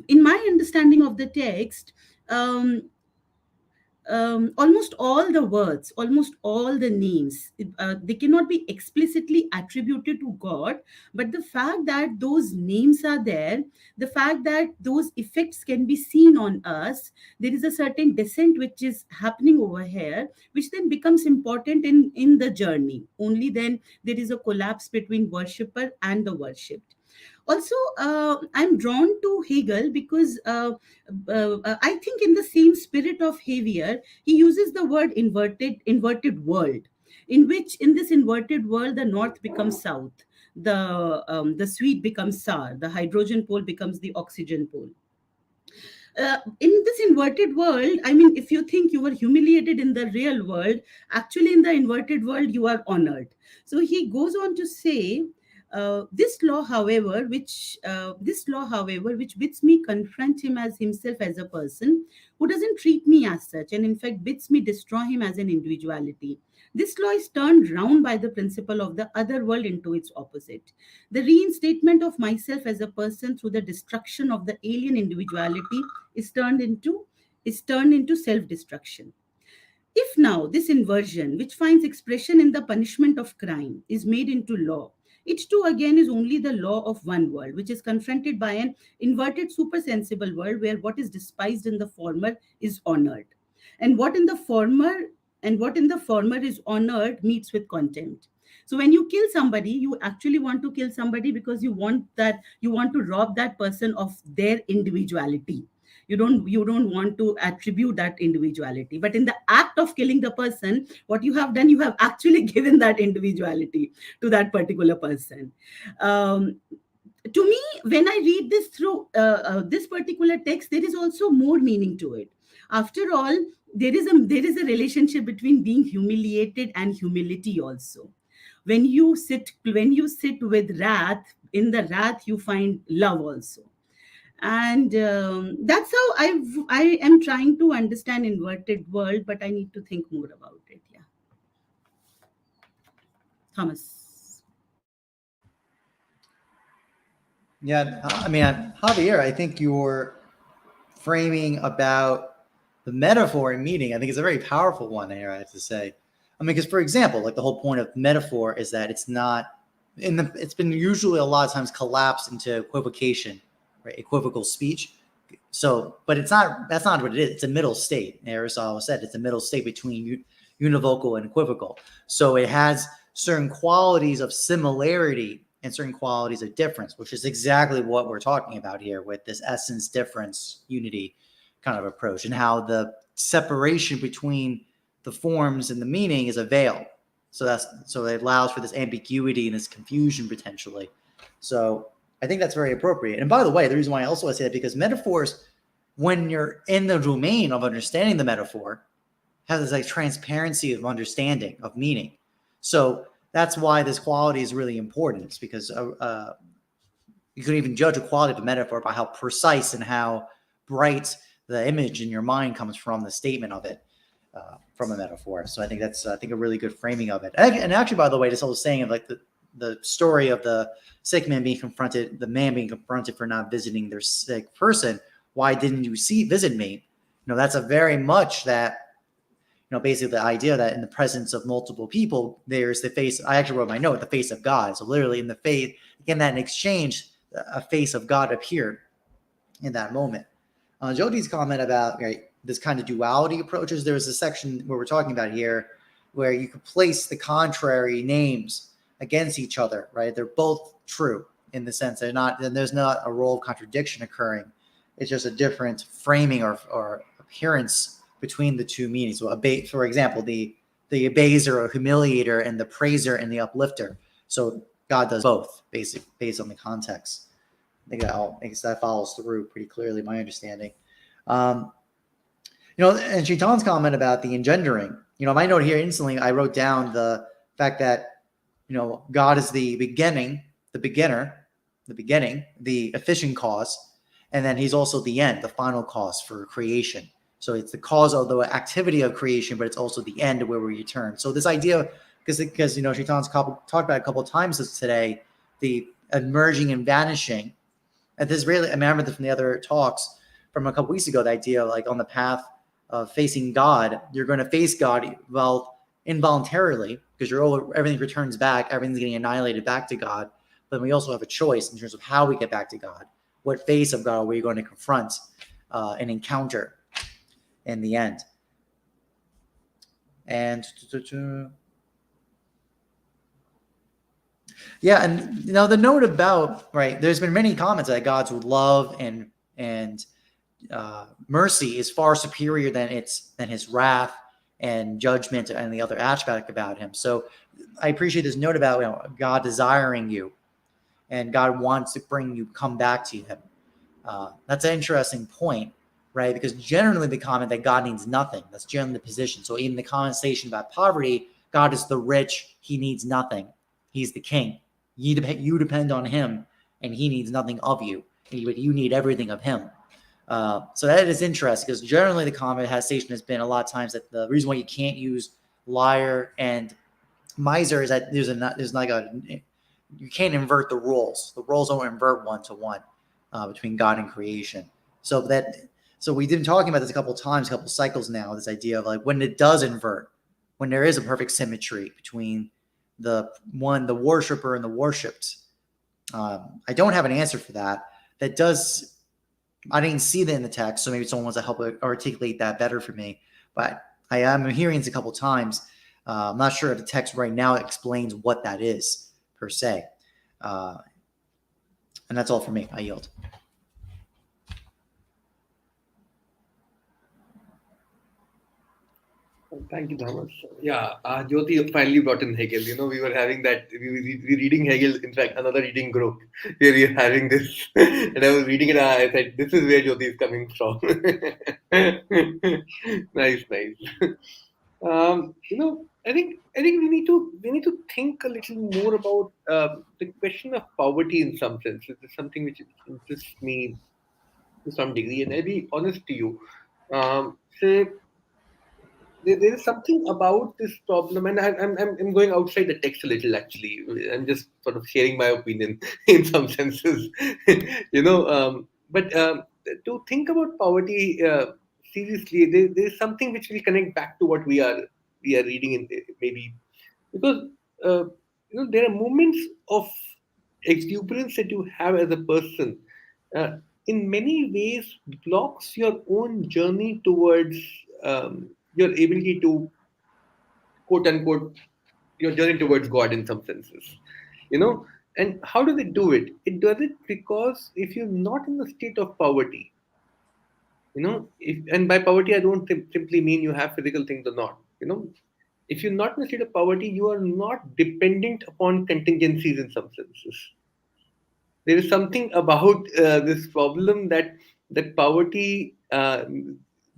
in my understanding of the text, um, almost all the words, almost all the names, they cannot be explicitly attributed to God, but the fact that those names are there, the fact that those effects can be seen on us, there is a certain descent which is happening over here, which then becomes important in the journey. Only then there is a collapse between worshipper and the worshipped. Also, I'm drawn to Hegel because I think in the same spirit of Xavier, he uses the word inverted world, in which in this inverted world, the north becomes south, the sweet becomes sour, the hydrogen pole becomes the oxygen pole. In this inverted world, I mean, if you think you were humiliated in the real world, actually in the inverted world, you are honored. So he goes on to say, this law, however, which bids me confront him as himself as a person who doesn't treat me as such, and in fact bids me destroy him as an individuality. This law is turned round by the principle of the other world into its opposite. The reinstatement of myself as a person through the destruction of the alien individuality is turned into self-destruction. If now this inversion, which finds expression in the punishment of crime, is made into law, it too again is only the law of one world, which is confronted by an inverted supersensible world where what is despised in the former is honored. And what in the former is honored meets with contempt. So when you kill somebody, you actually want to kill somebody because you want to rob that person of their individuality. You don't want to attribute that individuality, but in the act of killing the person, what you have done, you have actually given that individuality to that particular person. um, to me, when I read this through this particular text, there is also more meaning to it. After all, there is a relationship between being humiliated and humility also. When you sit with wrath, in the wrath you find love also. And that's how I am trying to understand inverted world, but I need to think more about it. Yeah, Thomas. Yeah, I mean, Javier, I think your framing about the metaphor and meaning, I think is a very powerful one here, I have to say. I mean, because for example, like the whole point of metaphor is that it's not it's been usually a lot of times collapsed into equivocation, right? Equivocal speech. So, but that's not what it is. It's a middle state. Aristotle said it's a middle state between univocal and equivocal. So it has certain qualities of similarity and certain qualities of difference, which is exactly what we're talking about here with this essence, difference, unity kind of approach, and how the separation between the forms and the meaning is a veil. So it allows for this ambiguity and this confusion potentially. So I think that's very appropriate. And by the way, the reason why I also say that, because metaphors, when you're in the domain of understanding the metaphor, have this like transparency of understanding of meaning. So that's why this quality is really important. It's because you can even judge a quality of a metaphor by how precise and how bright the image in your mind comes from the statement of it. From a metaphor. So I think that's a really good framing of it. And actually, by the way, this whole saying of like the story of the sick man being confronted, the man being confronted for not visiting their sick person. Why didn't you visit me? You know, that's a very much that, you know, basically the idea that in the presence of multiple people, there's the face. I actually wrote my note, the face of God. So literally in the face, in that exchange, a face of God appeared in that moment. Jyoti's comment about this kind of duality approaches. There's a section where we're talking about here where you could place the contrary names against each other, right? They're both true in the sense they're not, then there's not a role of contradiction occurring. It's just a different framing or appearance between the two meanings. So for example, the abaser or humiliator and the praiser and the uplifter. So God does both, basically, based on the context. I think that follows through pretty clearly, my understanding. You know, and Shaitan's comment about the engendering, you know, my note here instantly, I wrote down the fact that, you know, God is the beginning, the beginner, the efficient cause, and then he's also the end, the final cause for creation. So it's the cause of the activity of creation, but it's also the end where we return. So this idea, because you know, Shaitan's talked about a couple of times today, the emerging and vanishing. And this really, I remember from the other talks from a couple weeks ago, the idea of like on the path facing God, you're going to face God, well, involuntarily, because everything returns back, everything's getting annihilated back to God. But we also have a choice in terms of how we get back to God. What face of God are we going to confront and encounter in the end? And yeah, and the note about, right, there's been many comments that God's love and mercy is far superior than his wrath and judgment and the other aspect about him. So I appreciate this note about God desiring you, and God wants to come back to him. That's an interesting point, right? Because generally the comment that God needs nothing, that's generally the position. So even the conversation about poverty, God is the rich, he needs nothing. He's the king. You depend on him, and he needs nothing of you, but you need everything of him. So that is interesting, because generally the conversation has been a lot of times that the reason why you can't use liar and miser is that you can't invert the roles. The roles don't invert one to one between God and creation. So we've been talking about this a couple of times, a couple of cycles now. This idea of like when it does invert, when there is a perfect symmetry between the worshiper and the worshipped. I don't have an answer for that. I didn't see that in the text, so maybe someone wants to help articulate that better for me. But I am hearing this a couple of times. I'm not sure if the text right now explains what that is per se. And that's all for me. I yield. Thank you, Thomas. Yeah, Jyoti finally brought in Hegel. We were having that, we were reading Hegel, in fact, another reading group where we were having this. And I was reading it, and I said, this is where Jyoti is coming from. Nice. I think we need to think a little more about the question of poverty in some sense. It is something which interests me to some degree, and I'll be honest to you. So there is something about this problem, and I'm going outside the text a little. Actually, I'm just sort of sharing my opinion in some senses, But to think about poverty seriously, there is something which will connect back to what we are reading in maybe, because there are moments of exuberance that you have as a person. Uh, in many ways, blocks your own journey towards your ability to, quote unquote, your journey towards God in some senses. You know, and how do they do it? It does it because if you're not in the state of poverty, and by poverty I don't simply mean you have physical things or not. If you're not in a state of poverty, you are not dependent upon contingencies in some senses. There is something about this problem that poverty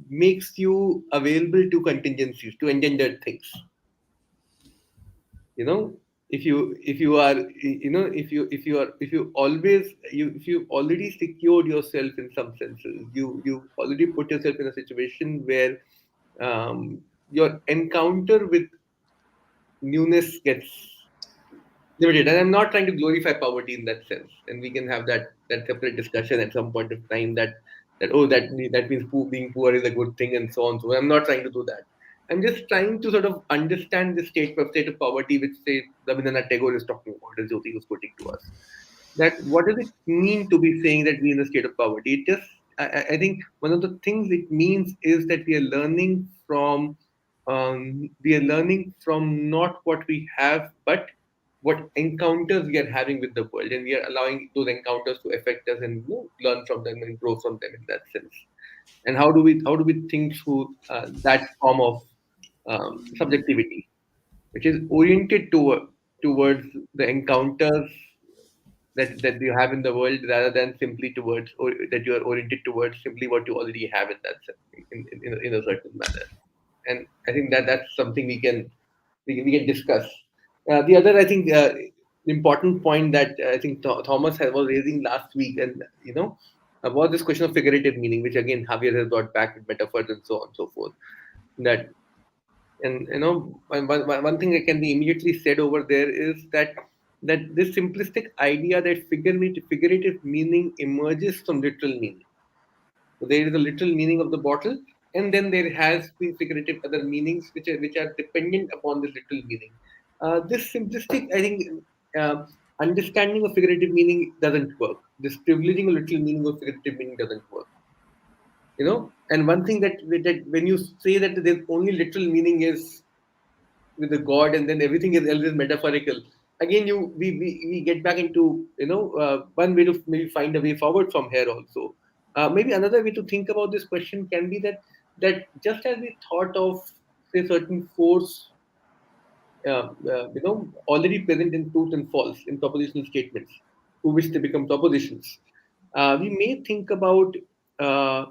makes you available to contingencies, to engendered things. you know if you are if you already secured yourself in some senses, you already put yourself in a situation where your encounter with newness gets limited. And I'm not trying to glorify poverty in that sense, and we can have that separate discussion at some point of time, that means being poor is a good thing and so on. So I'm not trying to do that. I'm just trying to sort of understand the state of poverty, which say Rabindranath Tagore is talking about, as Jyoti was putting to us. That what does it mean to be saying that we're in a state of poverty? It just, I think one of the things it means is that we are learning from not what we have, but what encounters we are having with the world, and we are allowing those encounters to affect us and learn from them and grow from them in that sense. And how do we think through that form of subjectivity, which is oriented towards the encounters that you have in the world, rather than simply towards, or that you are oriented towards simply what you already have in that sense, in a certain manner. And I think that's something we can discuss. The other, I think, important point that I think Thomas was raising last week, and was this question of figurative meaning, which again Javier has brought back with metaphors and so on and so forth. That, and one thing that can be immediately said over there is that this simplistic idea that figurative meaning emerges from literal meaning. So there is a literal meaning of the bottle, and then there has been figurative other meanings which are dependent upon this literal meaning. This simplistic, I think, uh, understanding of figurative meaning doesn't work. This privileging of literal meaning of figurative meaning doesn't work. And one thing that when you say that there's only literal meaning is with the god, and then everything else is metaphorical, again we get back into one way to maybe find a way forward from here also. Maybe another way to think about this question can be that just as we thought of, say, certain force already present in truth and false in propositional statements, to which they become propositions. We may think about uh,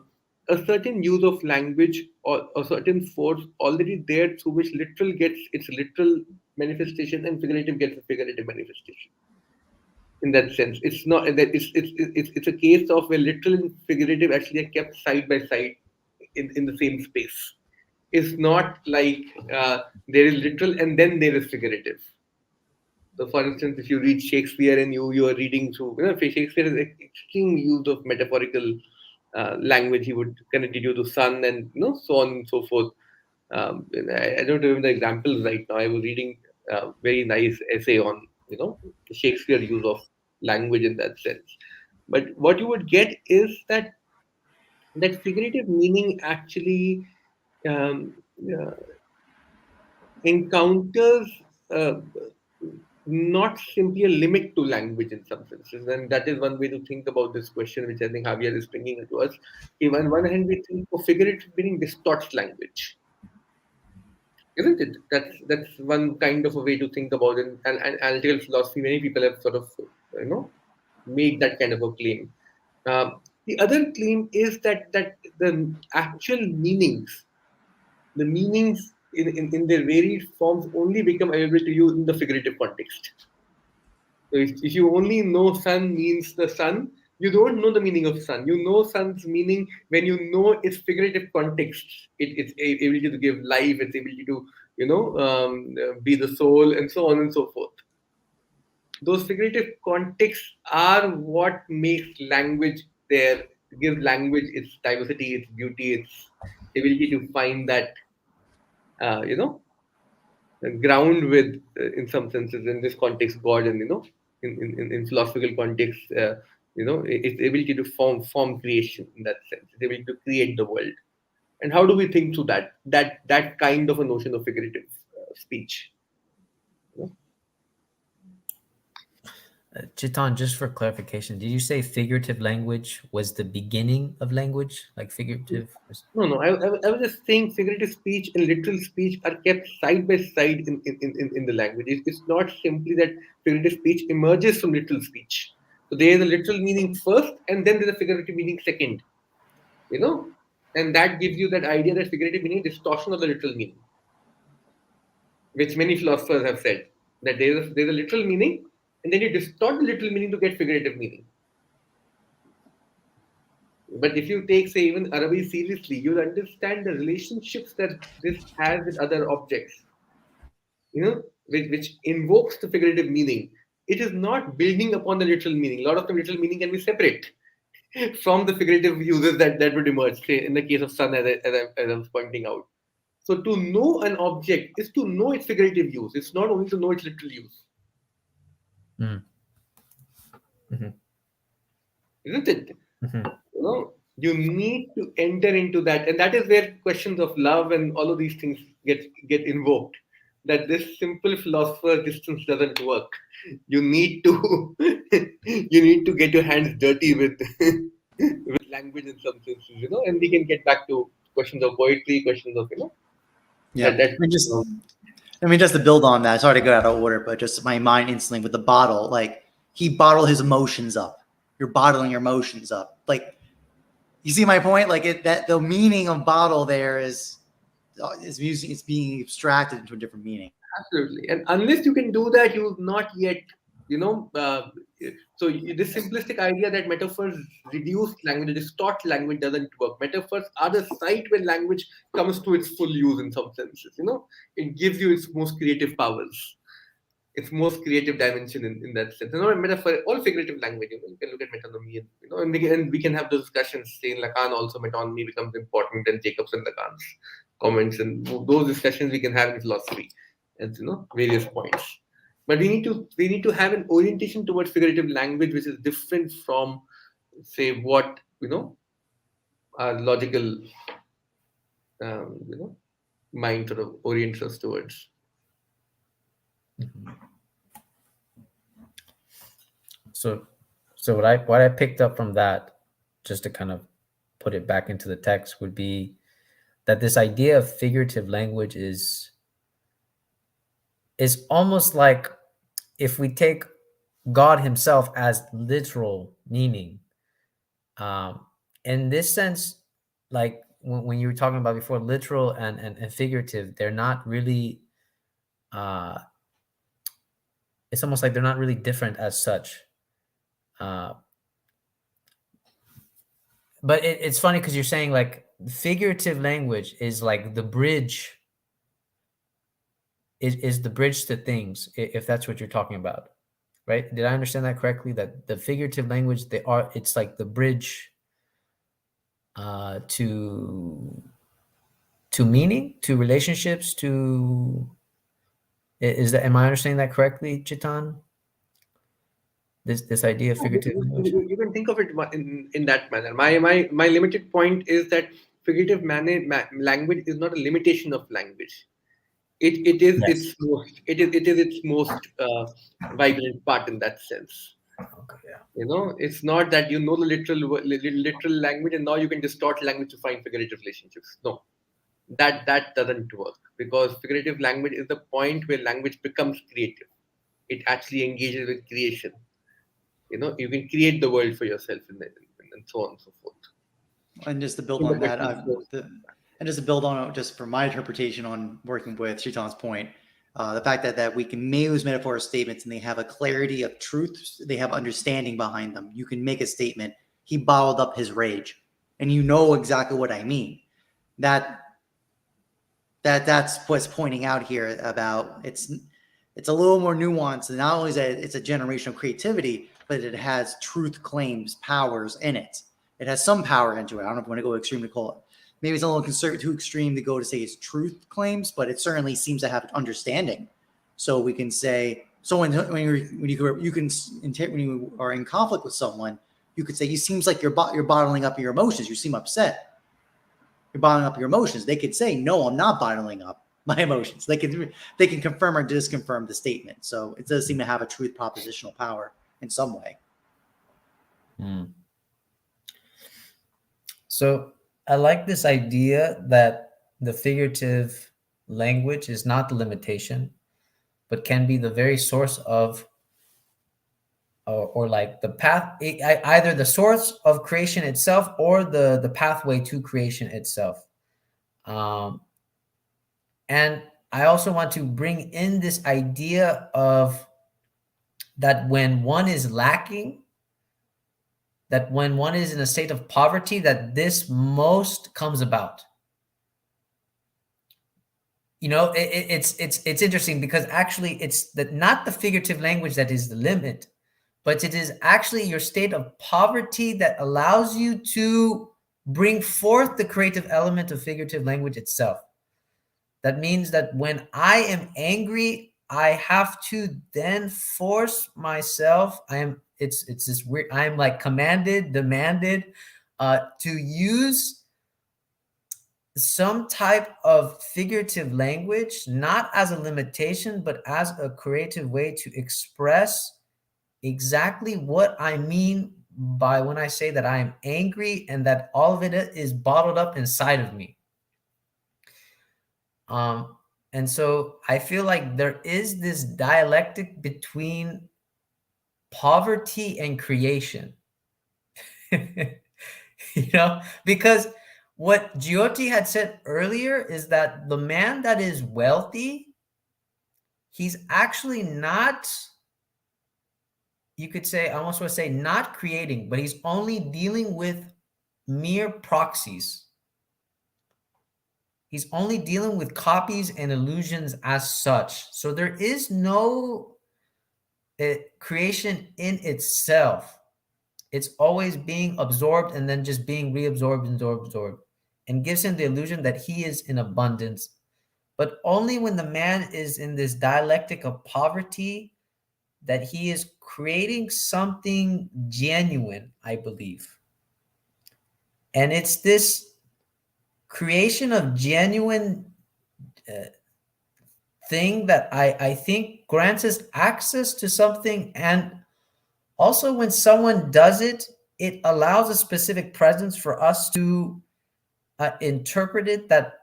a certain use of language or a certain force already there, through which literal gets its literal manifestation and figurative gets a figurative manifestation. In that sense, it's not that it's a case of where literal and figurative actually are kept side by side in the same space. It's not like there is literal and then there is figurative. So, for instance, if you read Shakespeare and you are reading through, Shakespeare is extreme use of metaphorical language. He would connect it to sun and so on and so forth. And I don't remember the examples right now. I was reading a very nice essay on Shakespeare use of language in that sense. But what you would get is that figurative meaning actually um, uh, encounters uh, not simply a limit to language in some senses. And that is one way to think about this question, which I think Javier is bringing it to us. If on one hand we think of figurative meaning distorts language, isn't it? That's one kind of a way to think about it. And analytical philosophy, many people have sort of made that kind of a claim. The other claim is that the actual meanings, the meanings in their varied forms only become available to you in the figurative context. So if you only know sun means the sun, you don't know the meaning of sun. You know sun's meaning when you know its figurative context. Its ability to give life, its ability to be the soul, and so on and so forth. Those figurative contexts are what makes language there, gives language its diversity, its beauty, its ability to find that uh, you know ground with, in some senses, in this context, god, and in philosophical context, its ability to form creation, in that sense, its ability to create the world. And how do we think through that kind of a notion of figurative speech? you know? Chiton, just for clarification, did you say figurative language was the beginning of language? Like figurative? No, I was just saying figurative speech and literal speech are kept side by side in the language. It's not simply that figurative speech emerges from literal speech. So there is a literal meaning first, and then there's a figurative meaning second. And that gives you that idea that figurative meaning is distortion of the literal meaning, which many philosophers have said that there's a literal meaning, and then you distort the literal meaning to get figurative meaning. But if you take, say, even Arabi seriously, you'll understand the relationships that this has with other objects, which invokes the figurative meaning. It is not building upon the literal meaning. A lot of the literal meaning can be separate from the figurative uses that would emerge, say, in the case of sun, as I was pointing out. So to know an object is to know its figurative use. It's not only to know its literal use. Mm. Mm-hmm. Isn't it? Mm-hmm. You need to enter into that, and that is where questions of love and all of these things get invoked. That this simple philosopher's distance doesn't work. You need to you need to get your hands dirty with with language in some senses, and we can get back to questions of poetry, questions of Yeah. Just to build on that, sorry to go out of order, but just my mind instantly with the bottle, like he bottled his emotions up. You're bottling your emotions up. Like, you see my point? Like that the meaning of bottle there is it's being abstracted into a different meaning. Absolutely. And unless you can do that, you've not yet, this simplistic idea that metaphors reduce language, distort language doesn't work. Metaphors are the site where language comes to its full use in some senses. It gives you its most creative powers. its most creative dimension in that sense. You know, metaphor, all figurative language. You know, you can look at metonymy, and you know, and we can have those discussions. Say in Lacan also metonymy becomes important than Jacobs and Lacan's comments, and those discussions we can have in philosophy, and you know, various points. But we need to have an orientation towards figurative language, which is different from, say, what you know, our logical, you know, mind sort of orients us towards. Mhm. So, so what I picked up from that, just to kind of put it back into the text, would be that this idea of figurative language is almost like if we take God Himself as literal meaning. In this sense, like when you were talking about before, literal and figurative, they're not really. It's almost like they're not really different as such. Uh, but it's funny because you're saying like figurative language is like the bridge. Is the bridge to things, if that's what you're talking about, right? Did I understand that correctly? That the figurative language, it's like the bridge to meaning, to relationships, to am I understanding that correctly, Chitan? This idea of figurative language? You can think of it in that manner. My limited point is that figurative language is not a limitation of language. It is Yes. its most its most vibrant part in that sense. Okay, yeah. You know, it's not that you know the literal language and now you can distort language to find figurative relationships. No, that doesn't work, because figurative language is the point where language becomes creative. It actually engages with creation. You know, you can create the world for yourself, and so on and so forth. And just to build In the on that, practice, and just to build on, just from my interpretation on working with Shitan's point, the fact that we can use metaphorical statements and they have a clarity of truth, they have understanding behind them. You can make a statement, he bottled up his rage, and you know exactly what I mean. That's what's pointing out here about it's a little more nuanced. And not only is that it's a generational creativity, but it has truth claims, powers in it. It has some power into it. I don't know if I want to go extreme to call it. Maybe it's a little too extreme to go to say it's truth claims, but it certainly seems to have understanding. So we can say, so when you are in conflict with someone, you could say, "You seems like you're bottling up your emotions. You seem upset. You're bottling up your emotions." They could say, "No, I'm not bottling up my emotions." They can confirm or disconfirm the statement. So it does seem to have a truth propositional power in some way. Hmm. So I like this idea that the figurative language is not the limitation, but can be the very source of, or like the path, either the source of creation itself or the pathway to creation itself. And I also want to bring in this idea of that when one is lacking, that when one is in a state of poverty, that this most comes about. You know, it's interesting because actually it's not the figurative language that is the limit, but it is actually your state of poverty that allows you to bring forth the creative element of figurative language itself. That means that when I am angry, I have to then force myself. It's this weird, I'm like demanded to use some type of figurative language, not as a limitation, but as a creative way to express exactly what I mean by when I say that I am angry and that all of it is bottled up inside of me. And so I feel like there is this dialectic between poverty and creation. You know, because what Jyoti had said earlier is that the man that is wealthy, he's actually not, you could say, I almost want to say not creating, but he's only dealing with mere proxies. He's only dealing with copies and illusions as such. So there is no creation in itself, it's always being absorbed and then just being reabsorbed, absorbed, and gives him the illusion that he is in abundance. But only when the man is in this dialectic of poverty that he is creating something genuine, I believe. And it's this creation of genuine thing that I think grants us access to something. And also, when someone does it, it allows a specific presence for us to interpret it that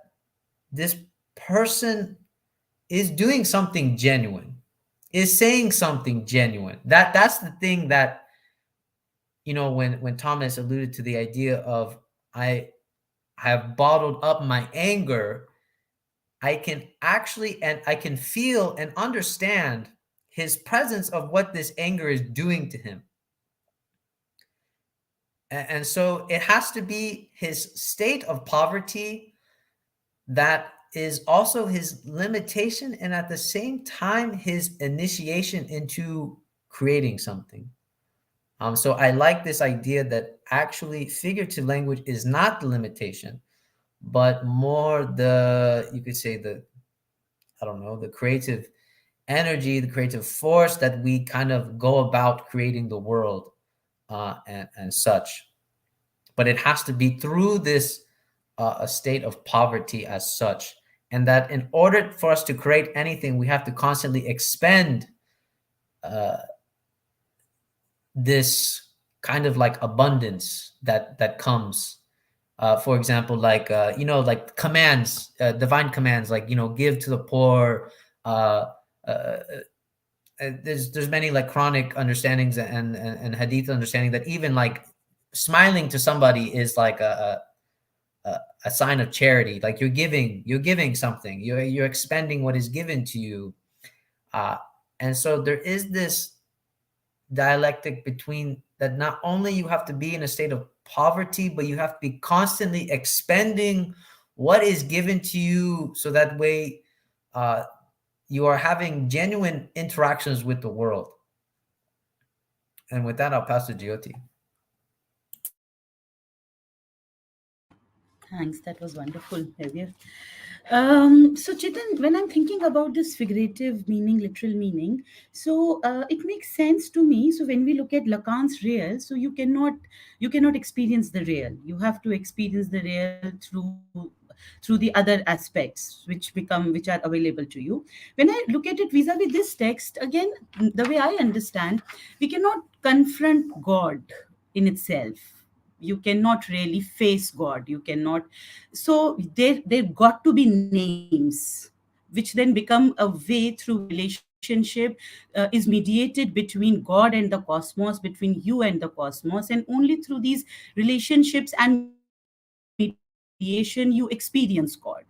this person is doing something genuine, is saying something genuine. That's the thing that, when Thomas alluded to the idea of I have bottled up my anger, I can actually, and I can feel and understand his presence of what this anger is doing to him. And so it has to be his state of poverty that is also his limitation, and at the same time his initiation into creating something. So I like this idea that actually figurative language is not the limitation, but more the, you could say, the, I don't know, the creative energy, the creative force that we kind of go about creating the world, and such. But it has to be through this a state of poverty as such, and that in order for us to create anything, we have to constantly expend uh, this kind of like abundance that comes. For example, like like commands, divine commands, like give to the poor. Uh, uh, there's many like Quranic understandings and Hadith understanding that even like smiling to somebody is like a sign of charity. Like you're giving something, you're expending what is given to you. uh, and so there is this dialectic between that, not only you have to be in a state of poverty, but you have to be constantly expending what is given to you, so that way uh, you are having genuine interactions with the world. And with that, I'll pass to Jyoti. Thanks, that was wonderful, Javier. So Chetan, when I'm thinking about this figurative meaning, literal meaning, so it makes sense to me. So when we look at Lacan's real, so you cannot experience the real. You have to experience the real through the other aspects which are available to you. When I look at it vis-a-vis this text, again, the way I understand, we cannot confront God in itself. You cannot really face God. You cannot. So there got to be names, which then become a way through which relationship is mediated between God and the cosmos, between you and the cosmos, and only through these relationships and mediation you experience God.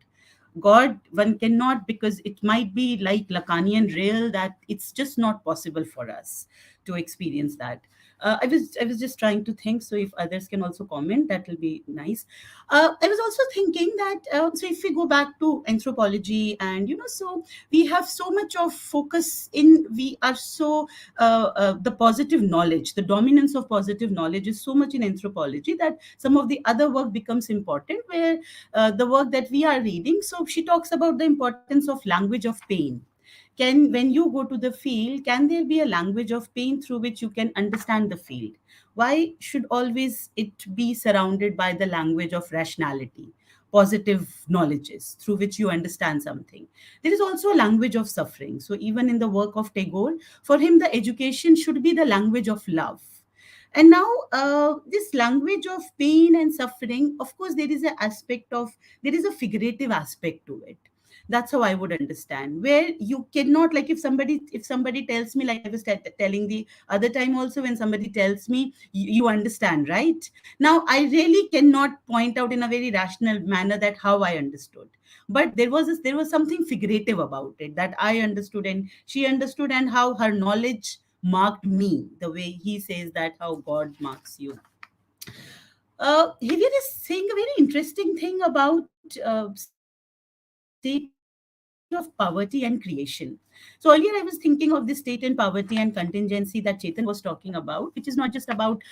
God, one cannot, because it might be like Lacanian real, that it's just not possible for us to experience that. I was just trying to think. So if others can also comment, that will be nice. I was also thinking that so if we go back to anthropology, and so we have so much of focus in. We are so the positive knowledge, the dominance of positive knowledge is so much in anthropology that some of the other work becomes important. Where the work that we are reading, so she talks about the importance of language of pain. Can, when you go to the field, can there be a language of pain through which you can understand the field? Why should always it be surrounded by the language of rationality, positive knowledges through which you understand something? There is also a language of suffering. So even in the work of Tagore, for him the education should be the language of love. And now this language of pain and suffering, of course there is a aspect of, there is a figurative aspect to it. That's how I would understand, where you cannot, like, if somebody tells me, like I was telling the other time also, when somebody tells me, you understand, right? Now I really cannot point out in a very rational manner that how I understood, but there was something figurative about it that I understood and she understood, and how her knowledge marked me, the way he says that how God marks you. Javier is saying a very interesting thing about saying that of poverty and creation. So earlier I was thinking of this state in poverty and contingency that Chetan was talking about, which is not just about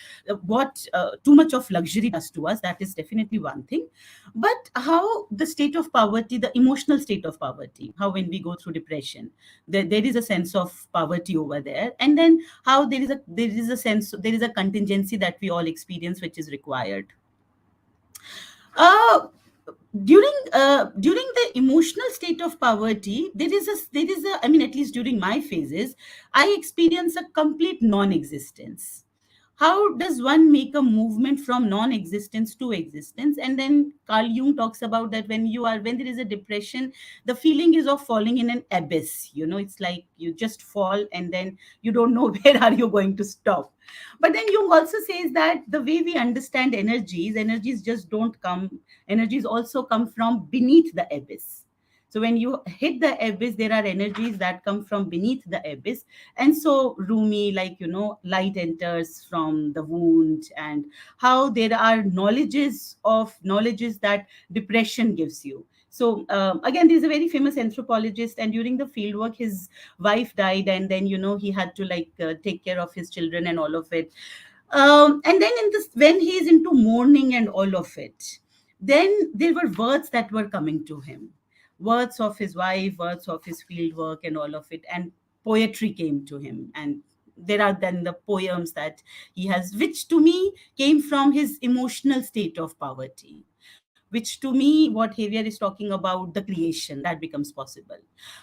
what too much of luxury does to us. That is definitely one thing, but how the state of poverty, the emotional state of poverty, how when we go through depression, there is a sense of poverty over there, and then how there is a contingency that we all experience, which is required. Uh, during the emotional state of poverty, there is a, I mean, at least during my phases, I experience a complete non-existence. How does one make a movement from non-existence to existence? And then Carl Jung talks about that when there is a depression, the feeling is of falling in an abyss. It's like you just fall and then you don't know where are you going to stop. But then Jung also says that the way we understand energies just don't come. Energies also come from beneath the abyss. So when you hit the abyss, there are energies that come from beneath the abyss. And so Rumi, like, light enters from the wound, and how there are knowledges that depression gives you. So again, there's a very famous anthropologist, and during the fieldwork, his wife died, and then he had to like take care of his children and all of it. And then in this, when he is into mourning and all of it, then there were words that were coming to him, words of his wife, words of his field work and all of it, and poetry came to him. And there are then the poems that he has, which to me came from his emotional state of poverty, which to me, what Javier is talking about, the creation that becomes possible.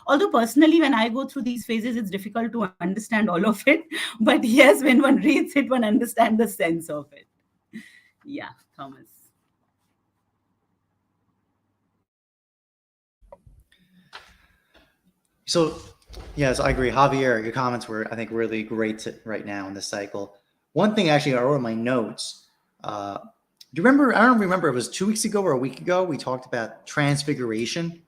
Although personally, when I go through these phases, it's difficult to understand all of it. But yes, when one reads it, one understands the sense of it. Yeah, Thomas. So, yes, I agree. Javier, your comments were, I think, really great right now in this cycle. One thing actually I wrote in my notes. Do you remember? I don't remember. It was 2 weeks ago or a week ago. We talked about transfiguration,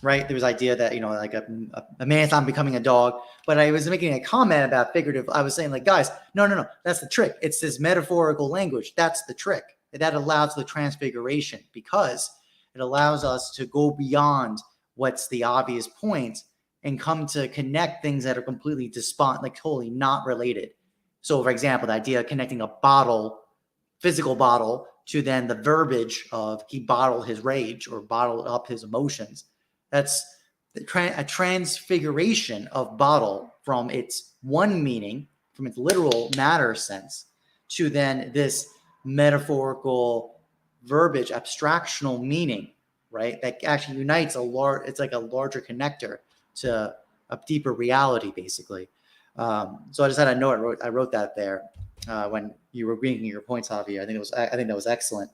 right? There was idea that, like a man's not becoming a dog. But I was making a comment about figurative. I was saying, like, guys, no. That's the trick. It's this metaphorical language. That's the trick. That allows the transfiguration, because it allows us to go beyond what's the obvious point and come to connect things that are completely like totally not related. So, for example, the idea of connecting a bottle, physical bottle, to then the verbiage of he bottled his rage or bottled up his emotions. That's a transfiguration of bottle from its one meaning, from its literal matter sense, to then this metaphorical verbiage, abstractional meaning, right? That actually unites it's like a larger connector to a deeper reality, basically. So I just had a note. I wrote that there when you were bringing your points, Javier. I think that was excellent.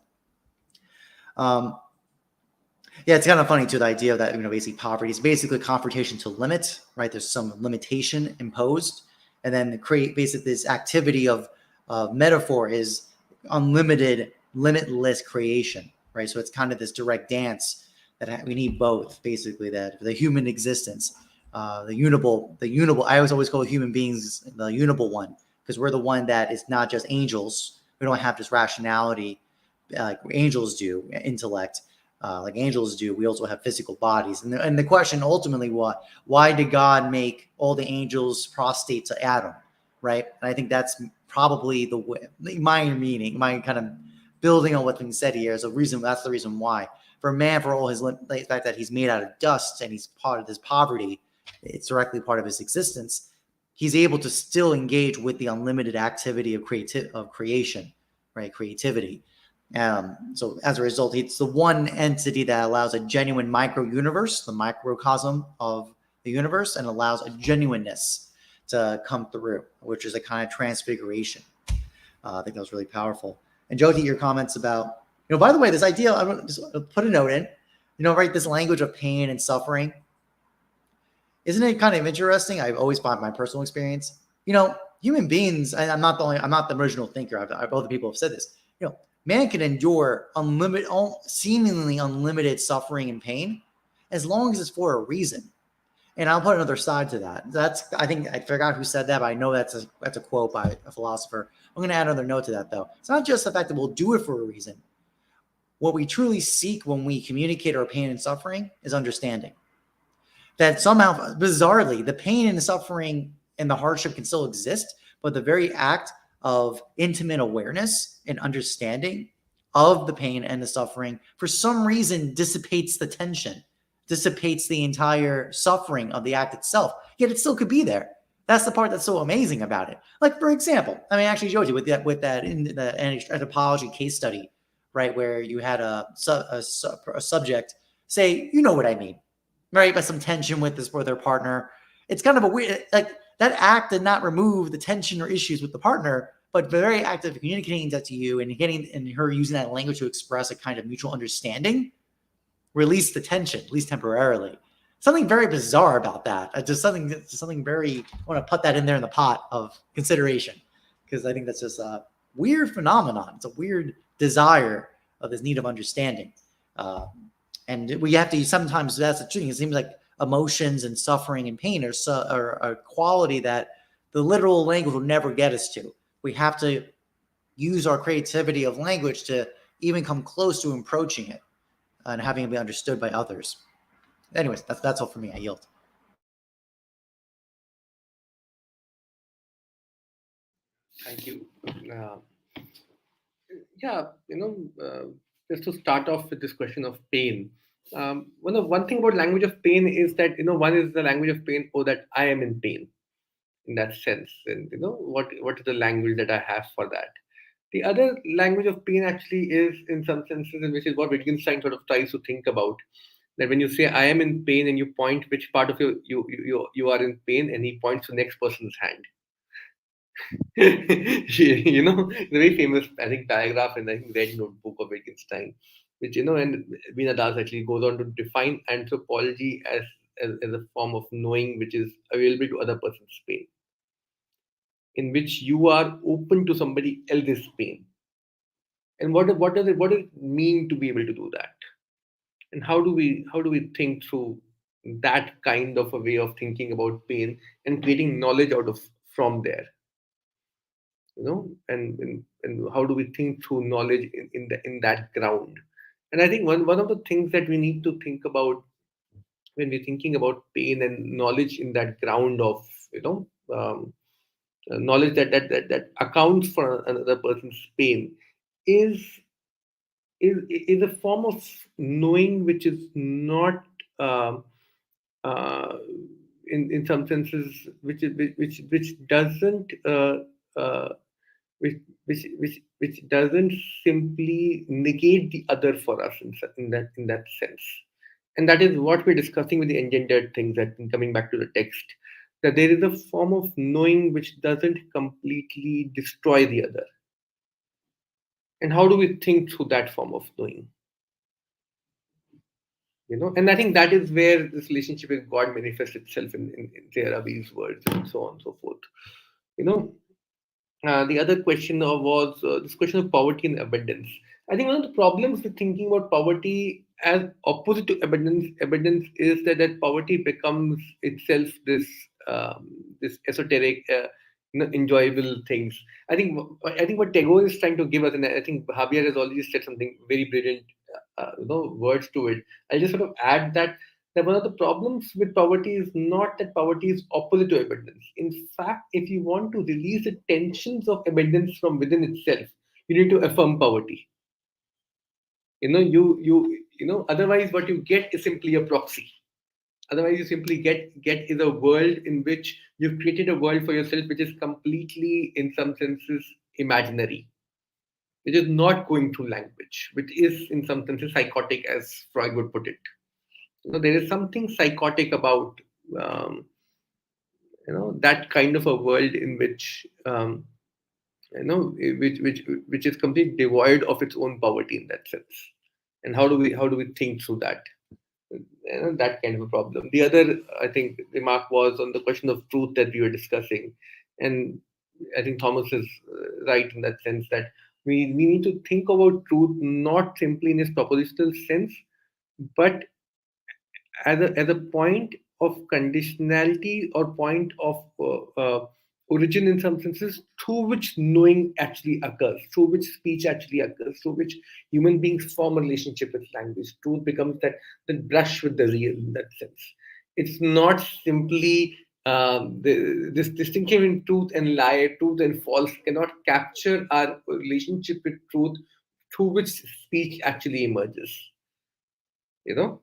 Yeah, it's kind of funny too, the idea of that, basically poverty is basically confrontation to limit, right? There's some limitation imposed, and then basically this activity of metaphor is unlimited, limitless creation, right? So it's kind of this direct dance that we need both, basically, that the human existence, the unable. I always call human beings the unable one, because we're the one that is not just angels. We don't have just rationality like angels do, intellect like angels do. We also have physical bodies. And the question ultimately, why did God make all the angels prostrate to Adam, right? And I think that's probably the way, my kind of building on what's been said here is that's the reason why. For man, for all the fact that he's made out of dust and he's part of this poverty, it's directly part of his existence. He's able to still engage with the unlimited activity of creation, right? Creativity. So as a result, it's the one entity that allows a genuine micro-universe, the microcosm of the universe, and allows a genuineness to come through, which is a kind of transfiguration. I think that was really powerful. And Jyoti, your comments about, by the way, this idea, I'm going to just put a note in, right, this language of pain and suffering. Isn't it kind of interesting? I've always found my personal experience, human beings, and I'm not the original thinker. Other people have said this, man can endure seemingly unlimited suffering and pain as long as it's for a reason. And I'll put another side to that. I think I forgot who said that, but I know that's a quote by a philosopher. I'm going to add another note to that, though. It's not just the fact that we'll do it for a reason. What we truly seek when we communicate our pain and suffering is understanding. that somehow, bizarrely, the pain and the suffering and the hardship can still exist, but the very act of intimate awareness and understanding of the pain and the suffering, for some reason, dissipates the tension, dissipates the entire suffering of the act itself. Yet it still could be there. That's the part that's so amazing about it. Like, for example, I mean, actually, Joji, with that in the anthropology case study, right, where you had a subject say, you know what I mean, right, by some tension with their partner. It's kind of a weird, like, that act did not remove the tension or issues with the partner, but the very act of communicating that to you and her using that language to express a kind of mutual understanding released the tension, at least temporarily. Something very bizarre about that. Just something very, I want to put that in there in the pot of consideration, because I think that's just a weird phenomenon. It's a weird desire of this need of understanding. And we have to, sometimes that's the thing. It seems like emotions and suffering and pain are a quality that the literal language will never get us to. We have to use our creativity of language to even come close to approaching it and having it be understood by others. Anyways, that's all for me. I yield. Thank you. Yeah, just to start off with this question of pain. One thing about language of pain is that one is the language of pain. Oh, that I am in pain, in that sense, and what is the language that I have for that. The other language of pain actually is, in some senses, and which is what Wittgenstein sort of tries to think about. That when you say I am in pain and you point which part of you are in pain, and he points to the next person's hand. The very famous, I think, paragraph in the Red Notebook of Wittgenstein, which and Veena Das actually goes on to define anthropology as a form of knowing which is available to other person's pain, in which you are open to somebody else's pain. And what does it mean to be able to do that? And how do we think through that kind of a way of thinking about pain and creating knowledge out of from there? And how do we think through knowledge in that ground? And I think one of the things that we need to think about when we're thinking about pain and knowledge in that ground of knowledge that accounts for another person's pain is is a form of knowing which is not uh, in some senses which doesn't uh, which doesn't simply negate the other for us in that sense. And that is what we're discussing with the engendered things, that coming back to the text, that there is a form of knowing which doesn't completely destroy the other. And how do we think through that form of knowing? And I think that is where this relationship with God manifests itself in the Arabi's words and so on and so forth. You know, the other question was this question of poverty and abundance. I think one of the problems with thinking about poverty as opposite to abundance is that poverty becomes itself this esoteric, enjoyable things. I think what Tagore is trying to give us, and I think Javier has already said something very brilliant, words to it. I'll just sort of add that one of the problems with poverty is not that poverty is opposite to abundance. In fact, if you want to release the tensions of abundance from within itself, you need to affirm poverty. Otherwise what you get is simply a proxy. Otherwise you simply get is a world in which you've created a world for yourself which is completely, in some senses, imaginary, which is not going through language, which is in some senses psychotic, as Freud would put it. There is something psychotic about that kind of a world in which which is completely devoid of its own poverty in that sense. And how do we think through that? That kind of a problem. The other, I think, remark was on the question of truth that we were discussing, and I think Thomas is right in that sense that we need to think about truth not simply in its propositional sense, but as a point of conditionality or point of origin in some senses, through which knowing actually occurs, through which speech actually occurs, through which human beings form a relationship with language. Truth becomes that brush with the real in that sense. It's not simply this distinction between truth and lie, truth and false cannot capture our relationship with truth, through which speech actually emerges. You know,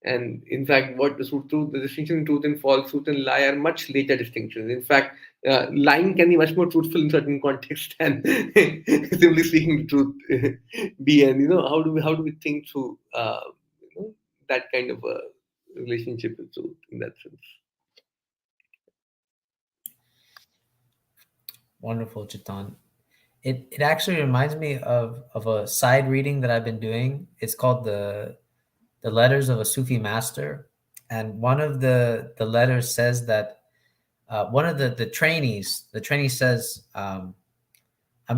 and in fact, what the distinction between truth and false, truth and lie are much later distinctions. In fact, lying can be much more truthful in certain contexts than simply speaking the truth be. And how do we think through that kind of a relationship with truth in that sense? Wonderful, Chitan. It actually reminds me of a side reading that I've been doing. It's called the Letters of a Sufi Master, and one of the letters says that one of the trainee says, "I'm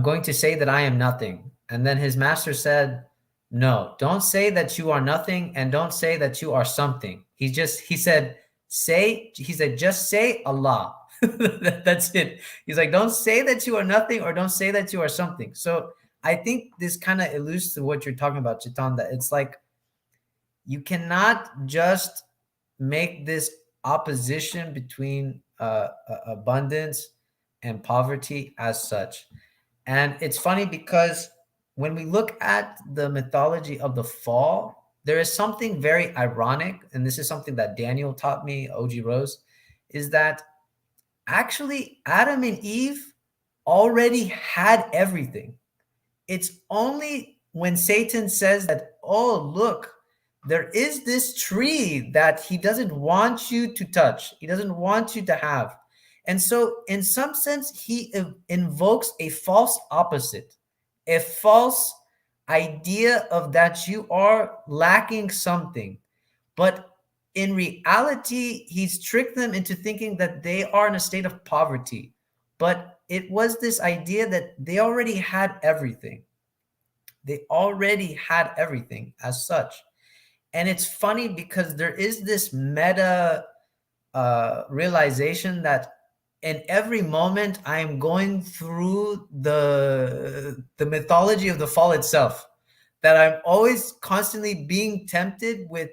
going to say that I am nothing," and then his master said, "No, don't say that you are nothing, and don't say that you are something." He said, just say Allah. That's it. He's like, don't say that you are nothing or don't say that you are something. So I think this kind of alludes to what you're talking about, Chitan, that it's like you cannot just make this opposition between abundance and poverty as such. And it's funny because when we look at the mythology of the fall, there is something very ironic, and this is something that Daniel taught me, OG Rose, is that actually Adam and Eve already had everything. It's only when Satan says that, oh, look, there is this tree that he doesn't want you to touch, he doesn't want you to have. And so, in some sense, he invokes a false opposite, a false idea of that you are lacking something. But in reality, he's tricked them into thinking that they are in a state of poverty. But it was this idea that they already had everything. They already had everything as such. And it's funny because there is this meta realization that in every moment I am going through the mythology of the fall itself, that I'm always constantly being tempted with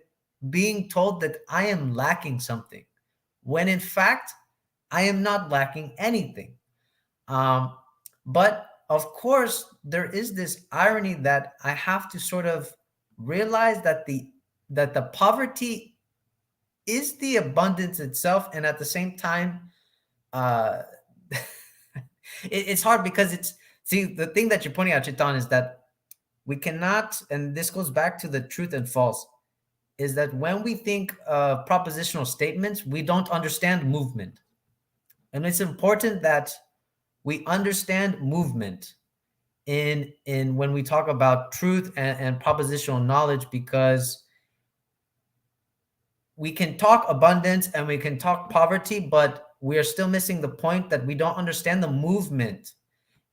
being told that I am lacking something, when in fact I am not lacking anything. Um, but of course, there is this irony that I have to sort of realize that the poverty is the abundance itself, and at the same time, uh, it's hard because it's see the thing that you're pointing out, Chitan, is that we cannot, and this goes back to the truth and false, is that when we think of propositional statements, we don't understand movement, and it's important that we understand movement in when we talk about truth and propositional knowledge, because we can talk abundance and we can talk poverty, but we are still missing the point that we don't understand the movement.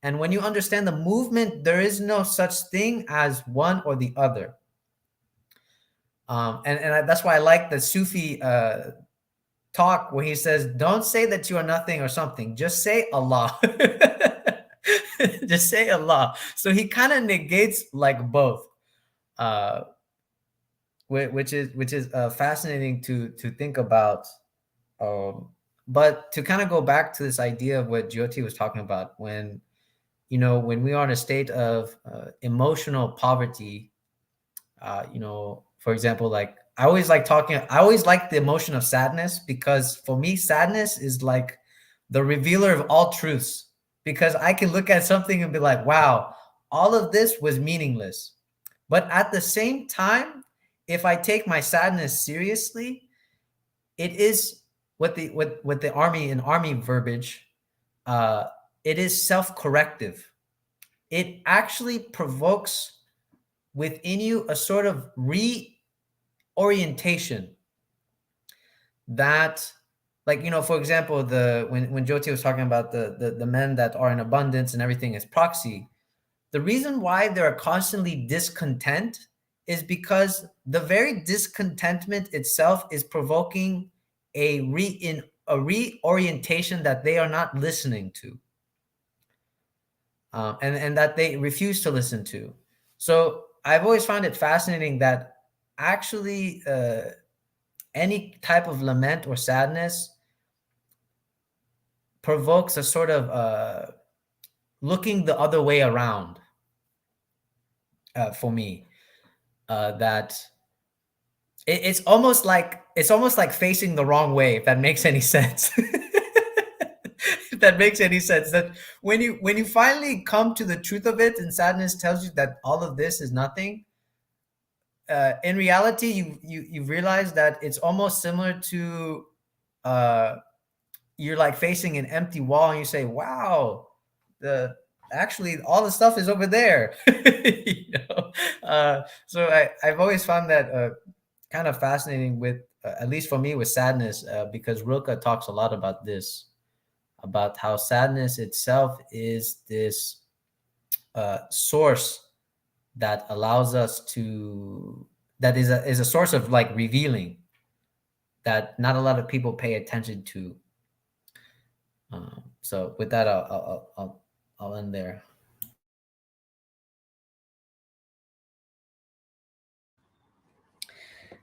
And when you understand the movement, there is no such thing as one or the other. That's why I like the Sufi talk where he says, don't say that you are nothing or something, just say Allah. Just say Allah. So he kind of negates like both, uh, which is fascinating to think about. But to kind of go back to this idea of what Jyoti was talking about, when when we are in a state of emotional poverty, for example, like I always like the emotion of sadness, because for me, sadness is like the revealer of all truths, because I can look at something and be like, wow, all of this was meaningless. But at the same time, if I take my sadness seriously, it is what the army verbiage, it is self-corrective. It actually provokes within you a sort of reorientation that, like, for example, when Jyoti was talking about the men that are in abundance and everything is proxy, the reason why they're constantly discontent is because the very discontentment itself is provoking a reorientation that they are not listening to, and that they refuse to listen to. So I've always found it fascinating that actually any type of lament or sadness provokes a sort of looking the other way around for me. That it's almost like facing the wrong way, if that makes any sense. If that makes any sense, that when you finally come to the truth of it, and sadness tells you that all of this is nothing, in reality, you realize that it's almost similar to you're like facing an empty wall, and you say, "Wow, actually all the stuff is over there." You know? So I've always found that kind of fascinating with, at least for me, with sadness, because Rilke talks a lot about this, about how sadness itself is this source that allows us to, that is a source of like revealing that not a lot of people pay attention to. So with that, I'll end there.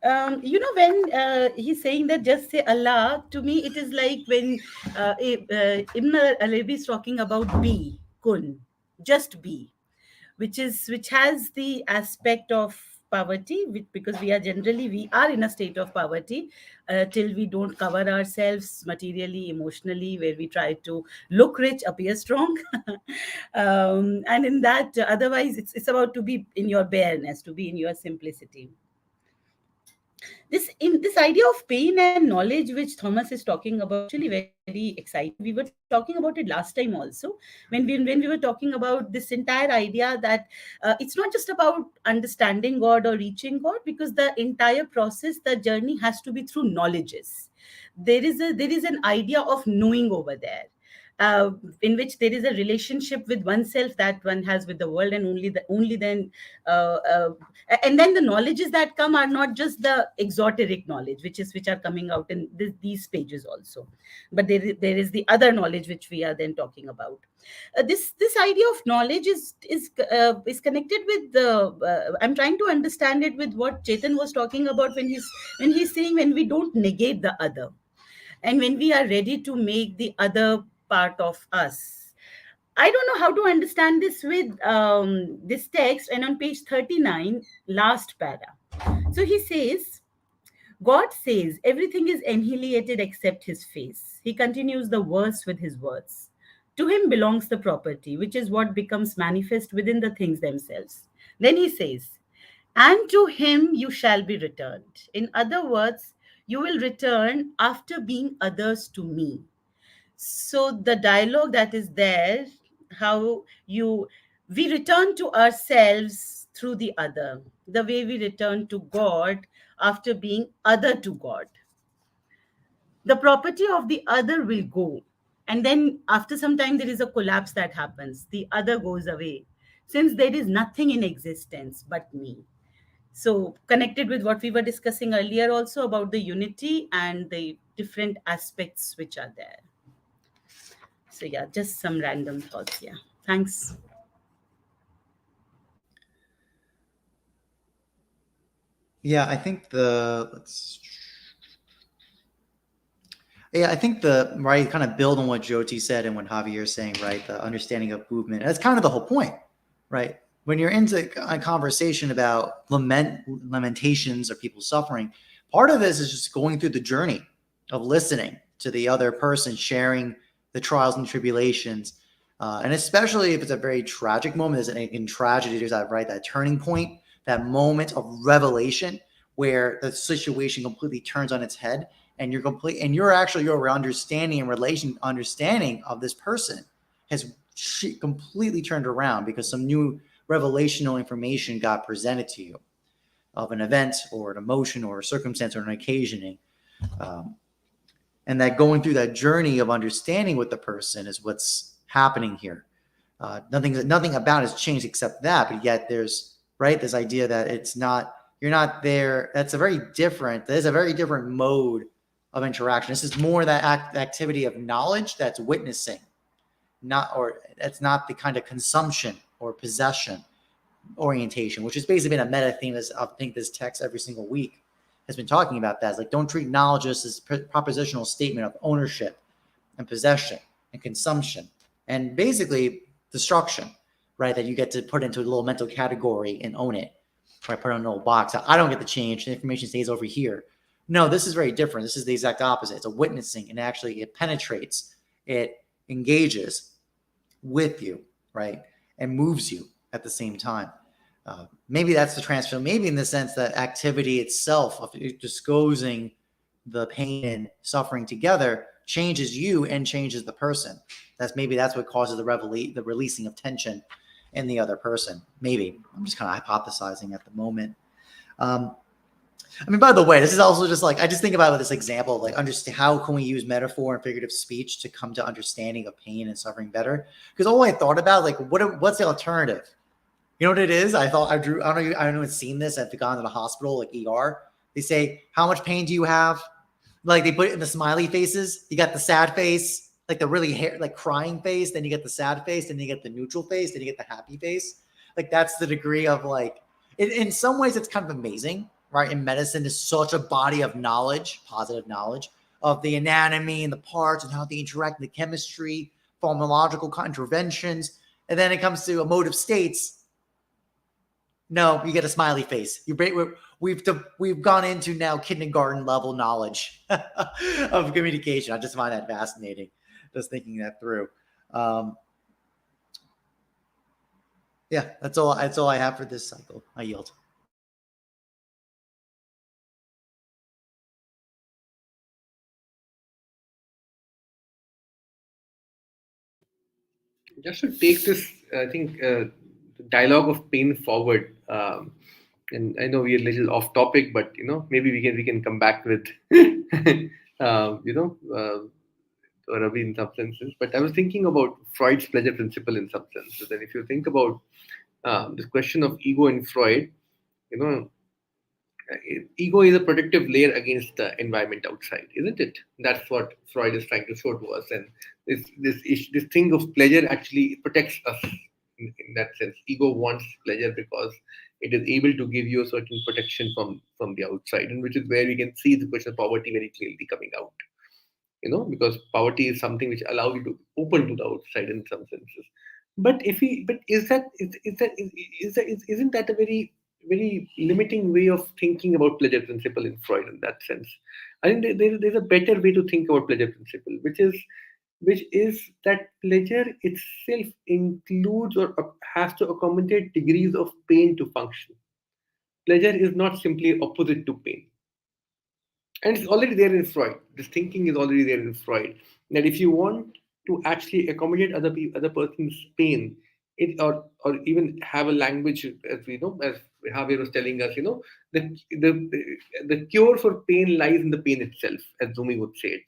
When he's saying that just say Allah, to me it is like when Ibn Arabi is talking about be, kun, just be, which has the aspect of poverty, because we are in a state of poverty till we don't cover ourselves materially, emotionally, where we try to look rich, appear strong. And in that, otherwise it's about to be in your bareness, to be in your simplicity. This idea of pain and knowledge which Thomas is talking about is actually very, very exciting. We were talking about it last time also, when we were talking about this entire idea that it's not just about understanding God or reaching God, because the entire process, the journey has to be through knowledges. There is an idea of knowing over there, in which there is a relationship with oneself that one has with the world, and only then uh, uh, and then the knowledges that come are not just the exoteric knowledge which are coming out in these pages also, but there is the other knowledge which we are then talking about. This idea of knowledge is connected with the I'm trying to understand it with what Chetan was talking about when he's saying when we don't negate the other, and when we are ready to make the other part of us. I don't know how to understand this with this text. And on page 39, last para. So he says, God says everything is annihilated except his face. He continues the verse with his words. To him belongs the property, which is what becomes manifest within the things themselves. Then he says, and to him you shall be returned. In other words, you will return after being others to me. So the dialogue that is there, how you we return to ourselves through the other, the way we return to God after being other to God. The property of the other will go, and then after some time there is a collapse that happens, the other goes away, since there is nothing in existence but me. So connected with what we were discussing earlier also about the unity and the different aspects which are there. So yeah, just some random thoughts. Yeah, thanks. Yeah, I think the let's. Yeah, I think the right kind of build on what Jyoti said and what Javier is saying, right? The understanding of movement. That's kind of the whole point, right? When you're into a conversation about lamentations or people suffering, part of this is just going through the journey of listening to the other person, sharing the trials and tribulations, and especially if it's a very tragic moment. In tragedy, there's that right, that turning point, that moment of revelation where the situation completely turns on its head, and your understanding and understanding of this person has completely turned around because some new revelational information got presented to you of an event or an emotion or a circumstance or an occasioning. And that going through that journey of understanding with the person is what's happening here. Nothing about it has changed except that, but yet there's this idea that you're not there. There's a very different mode of interaction. This is more that activity of knowledge that's witnessing, that's not the kind of consumption or possession orientation, which has basically been a meta theme of, I think, this text every single week. has been talking about that. It's like, don't treat knowledge just as propositional statement of ownership and possession and consumption and basically destruction, right? That you get to put into a little mental category and own it, right? Put it in a little box. I don't get to change. The information stays over here. No, this is very different. This is the exact opposite. It's a witnessing, and actually it penetrates, it engages with you, right? And moves you at the same time. Maybe that's the transfer. Maybe in the sense that activity itself of disclosing the pain and suffering together changes you and changes the person. That's what causes the releasing of tension in the other person. Maybe I'm just kind of hypothesizing at the moment. I mean, by the way, this is also just like, I just think about this example, like understand how can we use metaphor and figurative speech to come to understanding of pain and suffering better? Because all I thought about, like, what's the alternative? You know what it is? I don't know if anyone's seen this. I've gone to the hospital, like ER. They say, how much pain do you have? Like they put it in the smiley faces. You got the sad face, like the really like crying face. Then you get the sad face. Then you get the neutral face. Then you get the happy face. Like that's the degree of like, in some ways it's kind of amazing, right? In medicine is such a body of knowledge, positive knowledge of the anatomy and the parts and how they interact, the chemistry, pharmacological interventions. And then it comes to emotive states. No, you get a smiley face. We've gone into now kindergarten level knowledge of communication. I just find that fascinating, just thinking that through. Yeah, that's all I have for this cycle. I yield. Just to take this, I think, dialogue of pain forward. And I know we're a little off topic, but maybe we can come back with Arabi in some senses. But I was thinking about Freud's pleasure principle in some senses, and if you think about this question of ego in Freud, you know, ego is a protective layer against the environment outside, isn't it? That's what Freud is trying to show to us, and this thing of pleasure actually protects us in that sense. Ego wants pleasure because it is able to give you a certain protection from the outside, and which is where we can see the question of poverty very clearly coming out. Because poverty is something which allows you to open to the outside in some senses. But isn't that a very very limiting way of thinking about pleasure principle in Freud in that sense? I think there's a better way to think about pleasure principle, which is that pleasure itself includes or has to accommodate degrees of pain to function. Pleasure is not simply opposite to pain, and it's already there in Freud. This thinking is already there in Freud. That if you want to actually accommodate other person's pain, or even have a language, as we know, as Javier was telling us, the cure for pain lies in the pain itself, as Zumi would say it.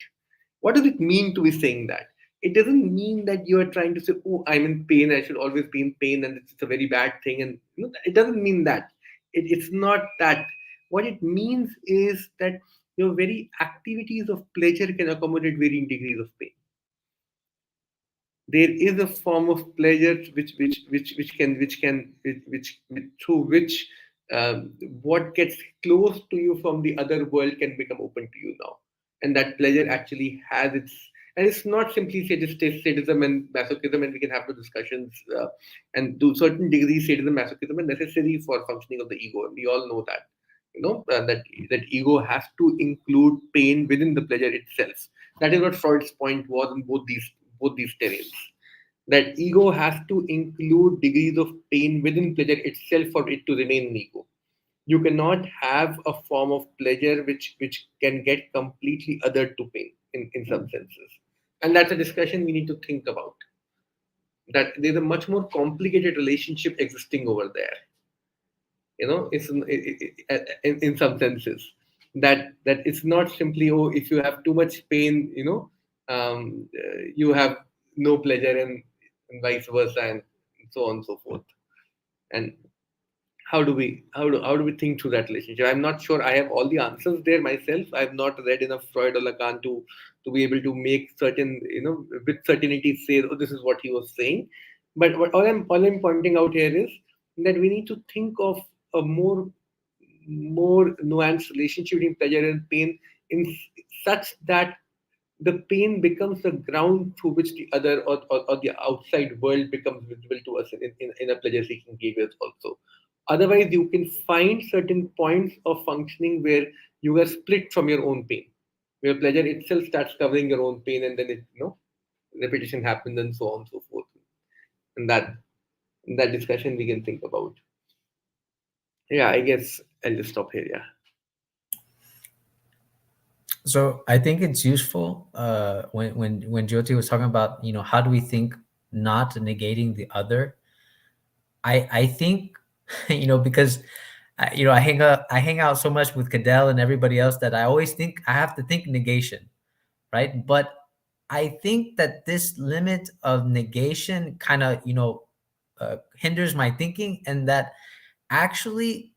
What does it mean to be saying that? It doesn't mean that you are trying to say, "Oh, I'm in pain. I should always be in pain, and it's a very bad thing." And it doesn't mean that. It's not that. What it means is that your very activities of pleasure can accommodate varying degrees of pain. There is a form of pleasure which through which what gets close to you from the other world can become open to you now, and that pleasure actually has its. And it's not simply sadism and masochism, and we can have the discussions. And to certain degrees, sadism, masochism are necessary for functioning of the ego, and we all know that. That ego has to include pain within the pleasure itself. That is what Freud's point was in both these terrains. That ego has to include degrees of pain within pleasure itself for it to remain an ego. You cannot have a form of pleasure which can get completely other to pain in some senses. And that's a discussion we need to think about. That there's a much more complicated relationship existing over there. It's in some senses that it's not simply, oh, if you have too much pain, you have no pleasure, and vice versa, and so on and so forth. And how do we think through that relationship? I'm not sure I have all the answers there myself. I've not read enough Freud or Lacan to be able to make certain, with certainty say, oh, this is what he was saying. But all I'm pointing out here is that we need to think of a more more nuanced relationship between pleasure and pain, such that the pain becomes the ground through which the other, or the outside world becomes visible to us in a pleasure seeking behaviors also. Otherwise, you can find certain points of functioning where you are split from your own pain, where pleasure itself starts covering your own pain, and then repetition happens and so on and so forth. And that discussion we can think about. Yeah, I guess I'll just stop here. Yeah. So I think it's useful when Jyoti was talking about, how do we think not negating the other. I think because I hang out so much with Cadell and everybody else that I always think I have to think negation, right? But I think that this limit of negation kind of hinders my thinking, and that actually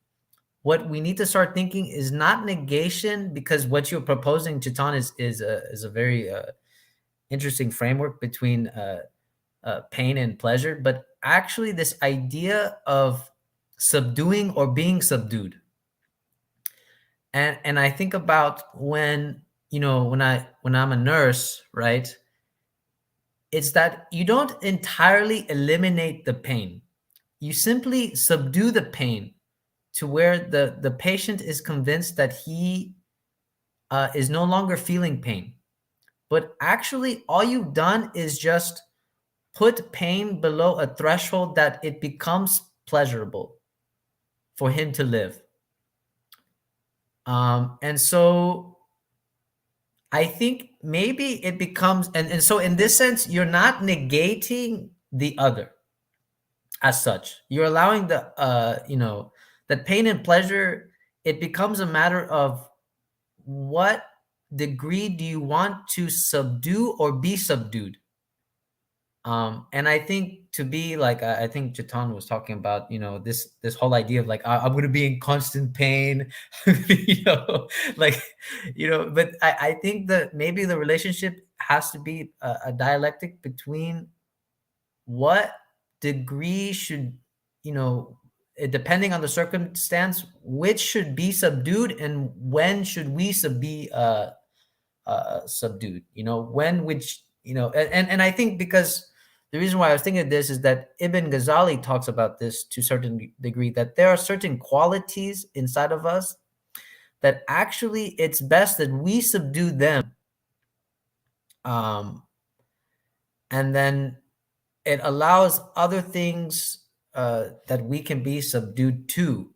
what we need to start thinking is not negation, because what you're proposing, Chitan, is a very interesting framework between pain and pleasure, but actually this idea of subduing or being subdued. And I think about when I'm a nurse, right? It's that you don't entirely eliminate the pain. You simply subdue the pain to where the patient is convinced that he is no longer feeling pain. But actually, all you've done is just put pain below a threshold that it becomes pleasurable for him to live. And so I think maybe it becomes, and so in this sense, you're not negating the other as such. You're allowing that pain and pleasure, it becomes a matter of what degree do you want to subdue or be subdued. And I think to be like, I think Chetan was talking about, this whole idea of like, I'm going to be in constant pain, like, but I think that maybe the relationship has to be a dialectic between what degree should, depending on the circumstance, which should be subdued and when should we be subdued, when, which, and I think because the reason why I was thinking of this is that Ibn Ghazali talks about this to a certain degree, that there are certain qualities inside of us that actually it's best that we subdue them. And then it allows other things that we can be subdued to.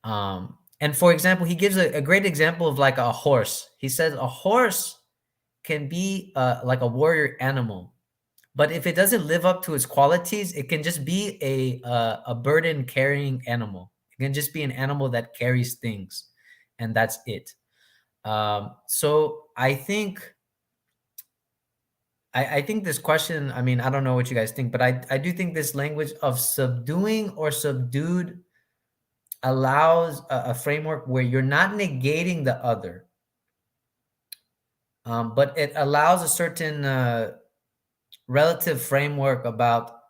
And for example, he gives a great example of like a horse. He says a horse can be like a warrior animal, but if it doesn't live up to its qualities, it can just be a burden carrying animal. It can just be an animal that carries things, and that's it. So I think this question, I mean, I don't know what you guys think, but I do think this language of subduing or subdued allows a framework where you're not negating the other, but it allows a certain relative framework about,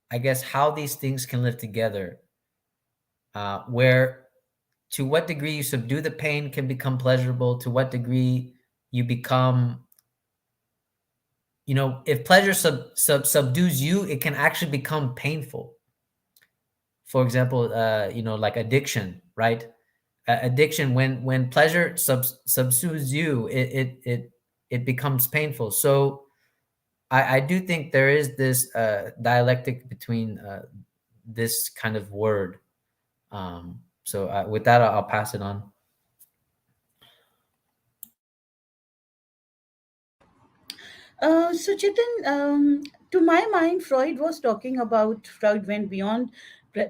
I guess, how these things can live together, where to what degree you subdue the pain can become pleasurable, to what degree you become, if pleasure subdues you, it can actually become painful. For example, like addiction, right? Addiction, when pleasure subsumes you, it becomes painful. So I do think there is this dialectic between this kind of word. So with that, I'll pass it on. So Chetan, to my mind, Freud went beyond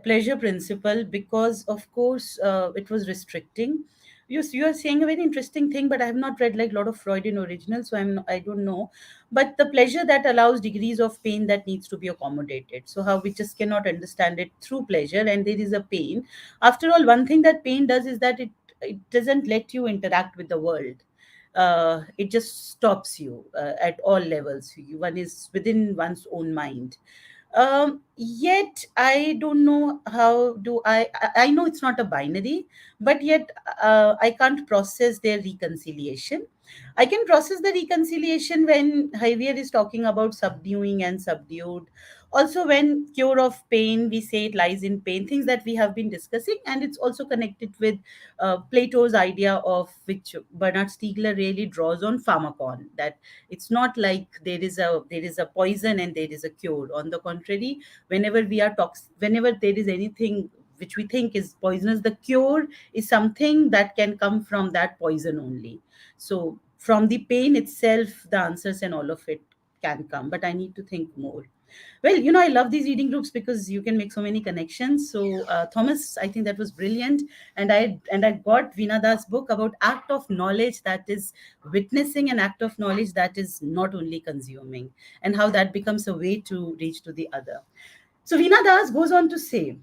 pleasure principle because, of course, it was restricting. You are saying a very interesting thing, but I have not read like a lot of Freudian original, so I don't know. But the pleasure that allows degrees of pain that needs to be accommodated. So how we just cannot understand it through pleasure, and there is a pain. After all, one thing that pain does is that it doesn't let you interact with the world. It just stops you at all levels. One is within one's own mind. Yet I don't know how do I know it's not a binary, but yet I can't process their reconciliation. I can process the reconciliation when Javier is talking about subduing and subdued. Also, when cure of pain, we say it lies in pain, things that we have been discussing, and it's also connected with Plato's idea of which Bernard Stiegler really draws on pharmacon, that it's not like there is a poison and there is a cure. On the contrary, whenever we are whenever there is anything which we think is poisonous, the cure is something that can come from that poison only. So from the pain itself, the answers and all of it can come, but I need to think more. Well, I love these reading groups because you can make so many connections. So, Thomas, I think that was brilliant, and I got Vinada's book about act of knowledge, that is witnessing an act of knowledge that is not only consuming, and how that becomes a way to reach to the other. So, Veena Das goes on to say,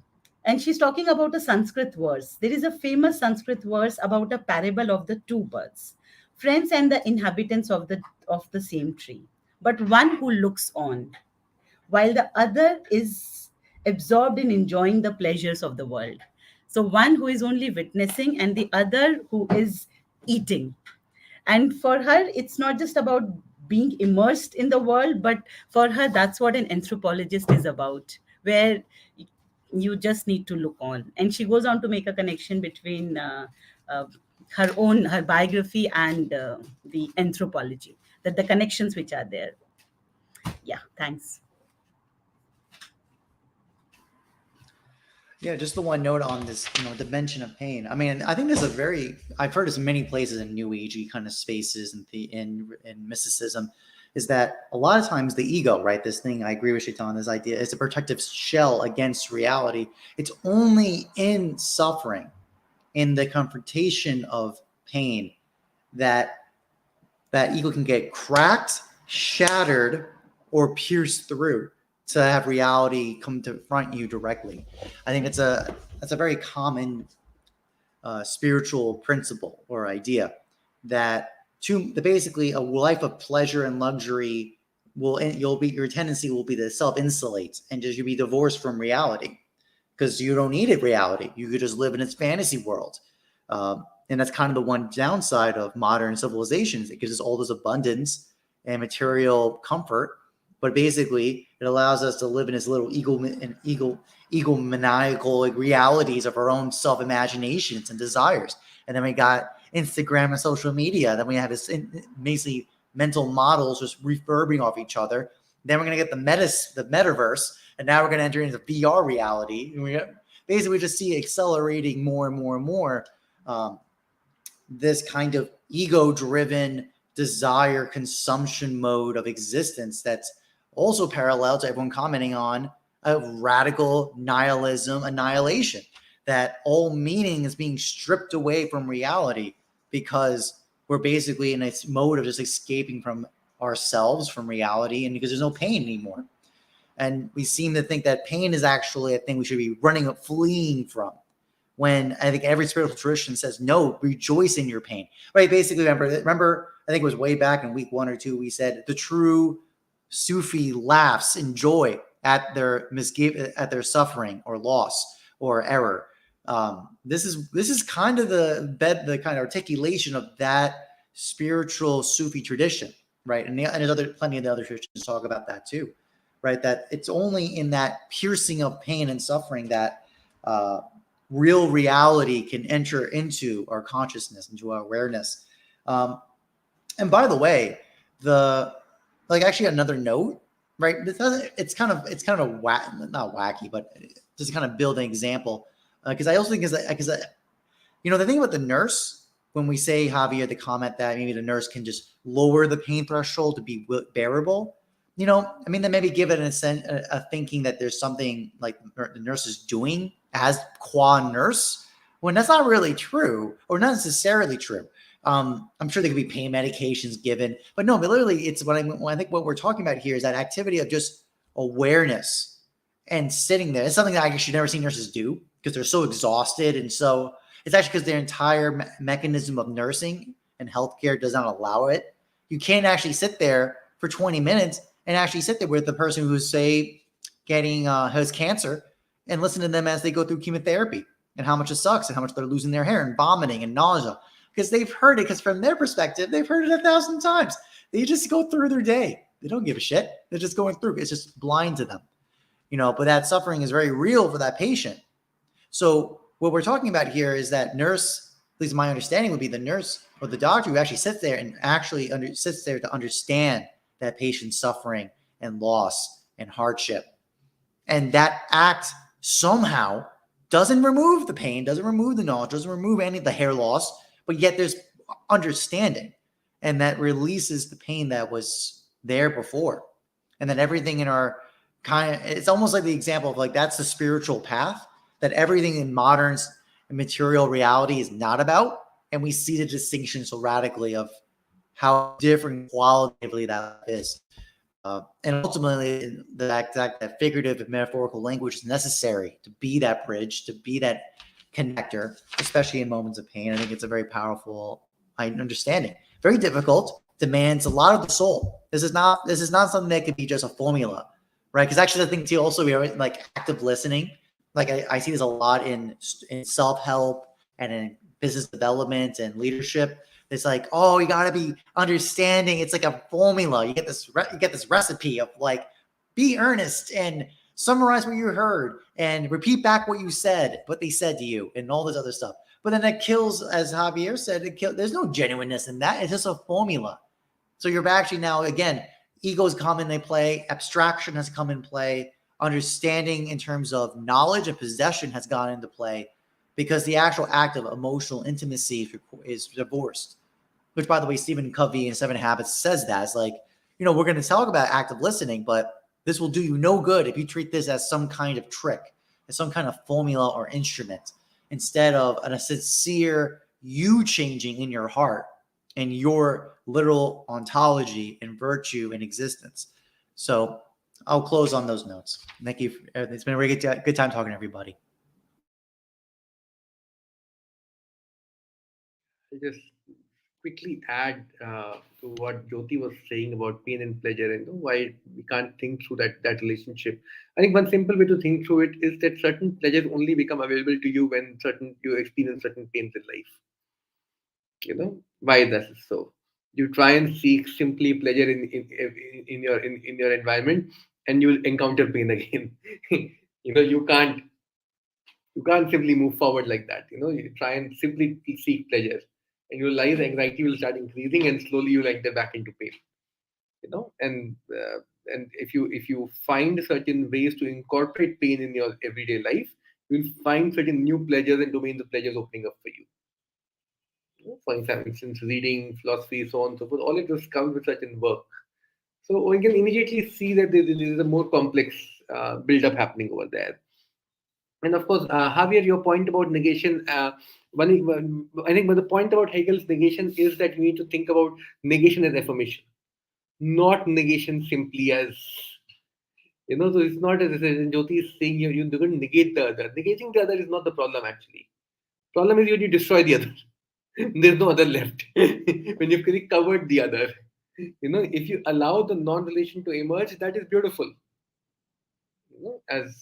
and she's talking about a Sanskrit verse. There is a famous Sanskrit verse about a parable of the two birds, friends and the inhabitants of the same tree, but one who looks on while the other is absorbed in enjoying the pleasures of the world. So, one who is only witnessing, and the other who is eating. And for her, it's not just about being immersed in the world, but for her, that's what an anthropologist is about, where you just need to look on. And she goes on to make a connection between uh, her biography and the anthropology, that the connections which are there. Yeah, thanks. Yeah, just the one note on this, dimension of pain. I mean, I think there's I've heard this in many places in New Agey kind of spaces and in mysticism, is that a lot of times the ego, right? This thing, I agree with Shaitan, this idea, is a protective shell against reality. It's only in suffering, in the confrontation of pain, that that ego can get cracked, shattered, or pierced through to have reality come to front you directly. I think that's a very common spiritual principle or idea that basically a life of pleasure and luxury your tendency will be to self-insulate and just you'll be divorced from reality because you don't need it reality. You could just live in its fantasy world. And that's kind of the one downside of modern civilizations. It gives us all this abundance and material comfort, but basically it allows us to live in this little egomaniacal realities of our own self-imaginations and desires. And then we got Instagram and social media. Then we have this basically mental models just refurbing off each other. Then we're going to get the metaverse, and now we're going to enter into VR reality. And we just see accelerating more and more and more this kind of ego-driven desire consumption mode of existence that's also parallel to everyone commenting on a radical nihilism, annihilation, that all meaning is being stripped away from reality because we're basically in a mode of just escaping from ourselves, from reality, and because there's no pain anymore. And we seem to think that pain is actually a thing we should be fleeing from. When I think every spiritual tradition says, no, rejoice in your pain, right? Basically, remember, I think it was way back in week 1 or 2, we said the true Sufi laughs in joy at their suffering or loss or error. This is kind of the kind of articulation of that spiritual Sufi tradition, right? And there's plenty of the other traditions talk about that too, right? That it's only in that piercing of pain and suffering that real reality can enter into our consciousness, into our awareness. And by the way, actually another note, right? It's kind of not wacky, but just kind of build an example. Because I also think the thing about the nurse, when we say, Javier, the comment that maybe the nurse can just lower the pain threshold to be bearable, then maybe give it a thinking that there's something like the nurse is doing as qua nurse, when that's not really true or not necessarily true. I'm sure there could be pain medications given, but literally it's I think what we're talking about here is that activity of just awareness and sitting there. It's something that I actually never seen nurses do because they're so exhausted. And so it's actually because their entire mechanism of nursing and healthcare does not allow it. You can't actually sit there for 20 minutes and actually sit there with the person who's, say, getting has cancer and listen to them as they go through chemotherapy and how much it sucks and how much they're losing their hair and vomiting and nausea because they've heard it. Because from their perspective, they've heard it 1,000 times. They just go through their day. They don't give a shit. They're just going through. It's just blind to them, but that suffering is very real for that patient. So what we're talking about here is that nurse, at least my understanding would be the nurse or the doctor who actually sits there and actually sits there to understand that patient's suffering and loss and hardship. And that act somehow doesn't remove the pain, doesn't remove the knowledge, doesn't remove any of the hair loss, but yet there's understanding. And that releases the pain that was there before. And then everything in our it's almost like the example of like, that's the spiritual path that everything in modern material reality is not about. And we see the distinction so radically of how different qualitatively that is. And ultimately, that figurative and metaphorical language is necessary to be that bridge, to be that connector, especially in moments of pain. I think it's a very powerful understanding. Very difficult, demands a lot of the soul. This is not something that could be just a formula, right? Because actually, I think too, also, we are like active listening. Like I see this a lot in self-help and in business development and leadership. It's like, oh, you got to be understanding. It's like a formula. You get this recipe of like, be earnest and summarize what you heard and repeat back what they said to you and all this other stuff. But then that kills, as Javier said, there's no genuineness in that. It's just a formula. So you're actually now, again, egos come in play, abstraction has come in play, understanding in terms of knowledge and possession has gone into play, because the actual act of emotional intimacy is divorced. Which, by the way, Stephen Covey in 7 Habits says that. It's like, we're going to talk about active listening, but this will do you no good if you treat this as some kind of trick, as some kind of formula or instrument, instead of a sincere you changing in your heart and your literal ontology and virtue and existence. So I'll close on those notes. Thank you. It's been a really good time talking to everybody. I'll just quickly add to what Jyoti was saying about pain and pleasure and why we can't think through that relationship. I think one simple way to think through it is that certain pleasures only become available to you when you experience certain pains in life. Why that is so. You try and seek simply pleasure in your environment, and you will encounter pain again. You can't simply move forward like that. You try and simply seek pleasure, and your life anxiety will start increasing, and slowly you'll enter back into pain. And if you find certain ways to incorporate pain in your everyday life, you'll find certain new pleasures and domains of pleasures opening up for you. For instance, reading, philosophy, so on and so forth, all it just comes with certain work. So we can immediately see that there is a more complex build-up happening over there. And of course, Javier, your point about negation, I think the point about Hegel's negation is that you need to think about negation as affirmation, not negation simply as, so it's not as Jyoti is saying, you don't negate the other. Negating the other is not the problem, actually. Problem is you destroy the other. There's no other left. When you've really covered the other. If you allow the non-relation to emerge, that is beautiful. As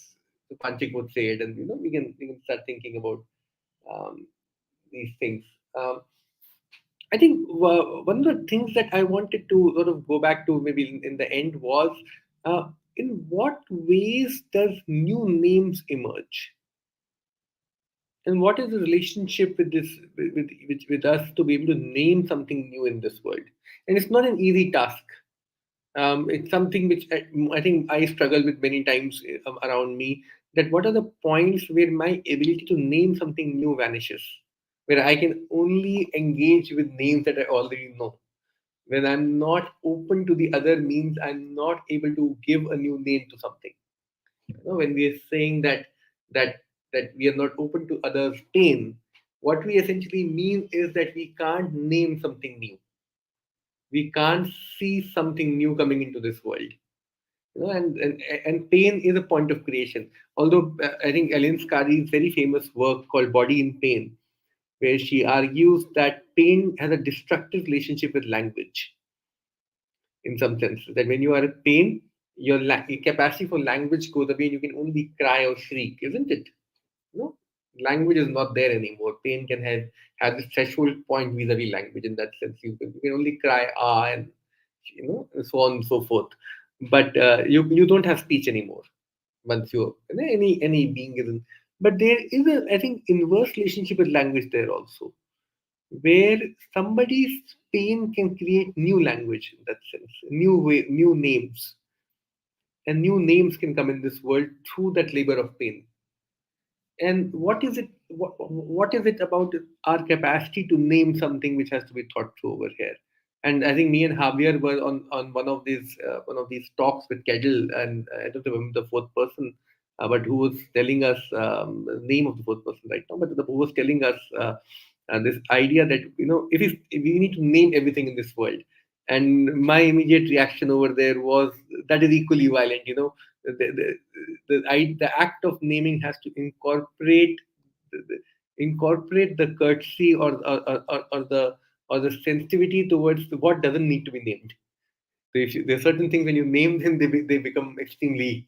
Panchik would say it, and we can start thinking about these things. I think one of the things that I wanted to sort of go back to maybe in the end was, in what ways does new names emerge, and what is the relationship with this with us to be able to name something new in this world? And it's not an easy task. It's something which I think I struggle with many times around me. That what are the points where my ability to name something new vanishes, where I can only engage with names that I already know. When I'm not open to the other means, I'm not able to give a new name to something. When we are saying that we are not open to others' pain, what we essentially mean is that we can't name something new. We can't see something new coming into this world. And pain is a point of creation. Although I think Ellen Scarry's very famous work called Body in Pain, where she argues that pain has a destructive relationship with language, in some sense. That when you are in pain, your capacity for language goes away, and you can only cry or shriek, isn't it? No, language is not there anymore. Pain can have this threshold point vis-a-vis language. In that sense, you can only cry and so on and so forth. But you don't have speech anymore once any being isn't. But there is I think inverse relationship with language there also, where somebody's pain can create new language in that sense, new way, new names, and new names can come in this world through that labor of pain. And what is it? What is it about our capacity to name something which has to be thought through over here? And I think me and Javier were on one of these talks with Kedel, and I don't remember the fourth person, but who was telling us the name of the fourth person right now, but who was telling us this idea that if we need to name everything in this world, and my immediate reaction over there was that is equally violent. The act of naming has to incorporate the courtesy or the sensitivity towards what doesn't need to be named. So there are certain things when you name them, they become extremely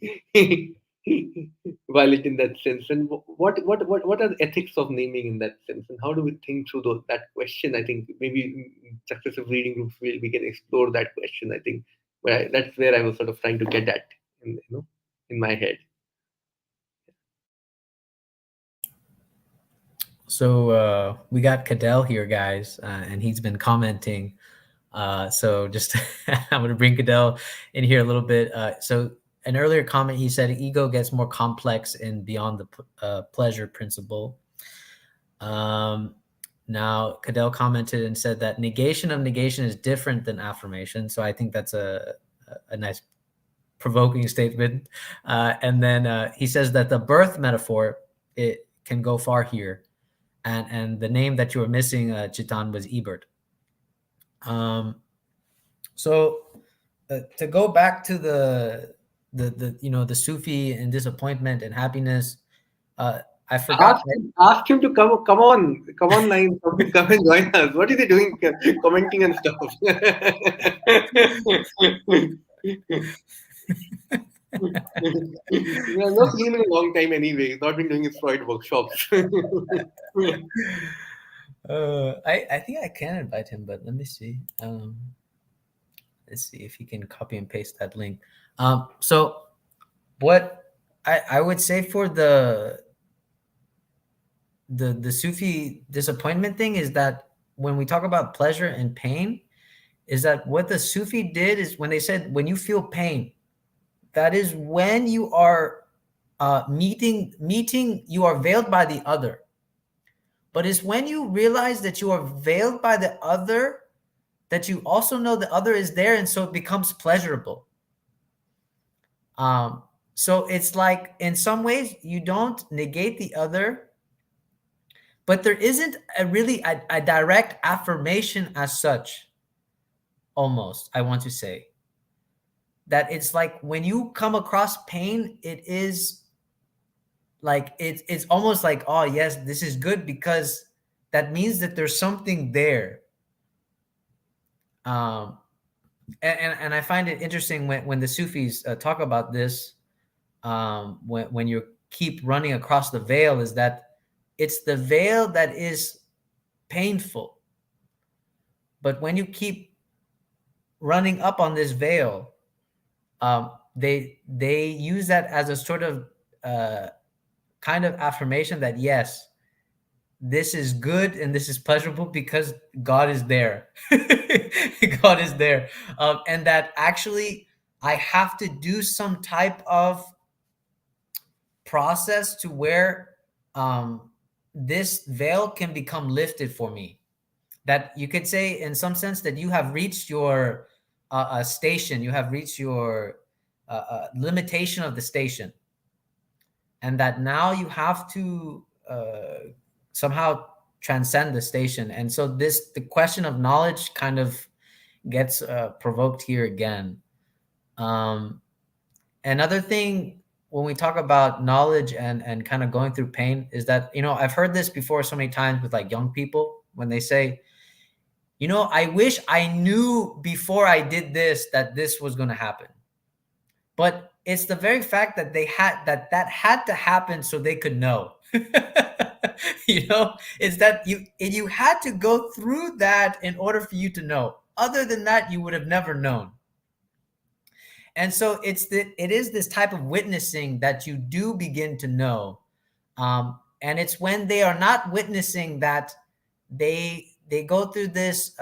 violent in that sense. And what are the ethics of naming in that sense, and how do we think through that question? I think maybe in successive reading groups we can explore that question. I think that's where I was sort of trying to get at in my head. So we got Cadell here, guys, and he's been commenting. So just I'm going to bring Cadell in here a little bit. So an earlier comment, he said ego gets more complex in beyond the pleasure principle. Now, Cadell commented and said that negation of negation is different than affirmation. So I think that's a nice provoking statement. And then he says that the birth metaphor, it can go far here. And the name that you were missing, Chitan, was Ebert. So to go back to the Sufi and disappointment and happiness, I forgot. Ask him to come on, line. Come and join us. What is he doing? Commenting and stuff. He has not seen him in a long time anyway. He's not been doing his Freud workshops. I think I can invite him, but let me see. Let's see if he can copy and paste that link. So what I would say for the Sufi disappointment thing is that when we talk about pleasure and pain, is that what the Sufi did is when they said, when you feel pain, that is when you are meeting, you are veiled by the other. But it's when you realize that you are veiled by the other, that you also know the other is there, and so it becomes pleasurable. So it's like, in some ways, you don't negate the other, but there isn't a direct affirmation as such, almost, I want to say. That it's like when you come across pain, it is like, it's almost like, oh, yes, this is good, because that means that there's something there. And I find it interesting when the Sufis talk about this, when you keep running across the veil, is that it's the veil that is painful. But when you keep running up on this veil, they use that as a sort of kind of affirmation that, yes, this is good and this is pleasurable because God is there. God is there. And that actually I have to do some type of process to where this veil can become lifted for me. That you could say, in some sense, that you have reached your station, you have reached your limitation of the station, and that now you have to somehow transcend the station. And so the question of knowledge kind of gets provoked here again. Another thing, when we talk about knowledge and kind of going through pain, is that, I've heard this before so many times with like young people, when they say, I wish I knew before I did this that this was going to happen. but it's the very fact that that had to happen so they could know. Is that you had to go through that in order for you to know. Other than that, you would have never known. And so it is this type of witnessing that you do begin to know. And it's when they are not witnessing that they go through this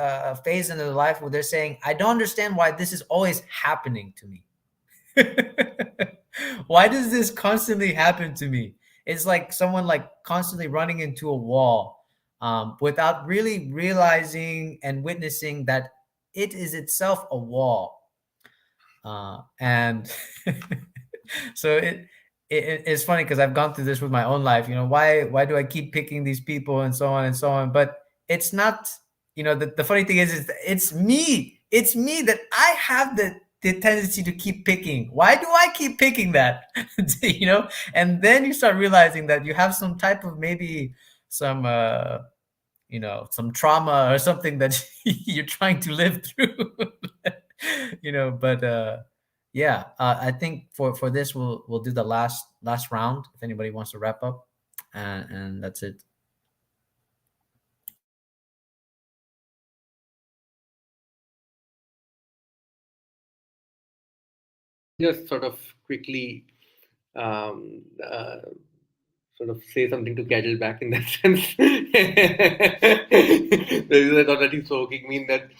phase in their life where they're saying, I don't understand why this is always happening to me. Why does this constantly happen to me? It's like someone like constantly running into a wall, without really realizing and witnessing that it is itself a wall. And so it's funny because I've gone through this with my own life. Why do I keep picking these people and so on and so on? But it's not. The funny thing is it's me. It's me that I have the tendency to keep picking. Why do I keep picking that? And then you start realizing that you have some type of maybe some some trauma or something that you're trying to live through. But yeah, I think for this we'll do the last round if anybody wants to wrap up, and that's it. Just sort of quickly um, uh, sort of say something to Gadget back in that sense. There is already soaking mean that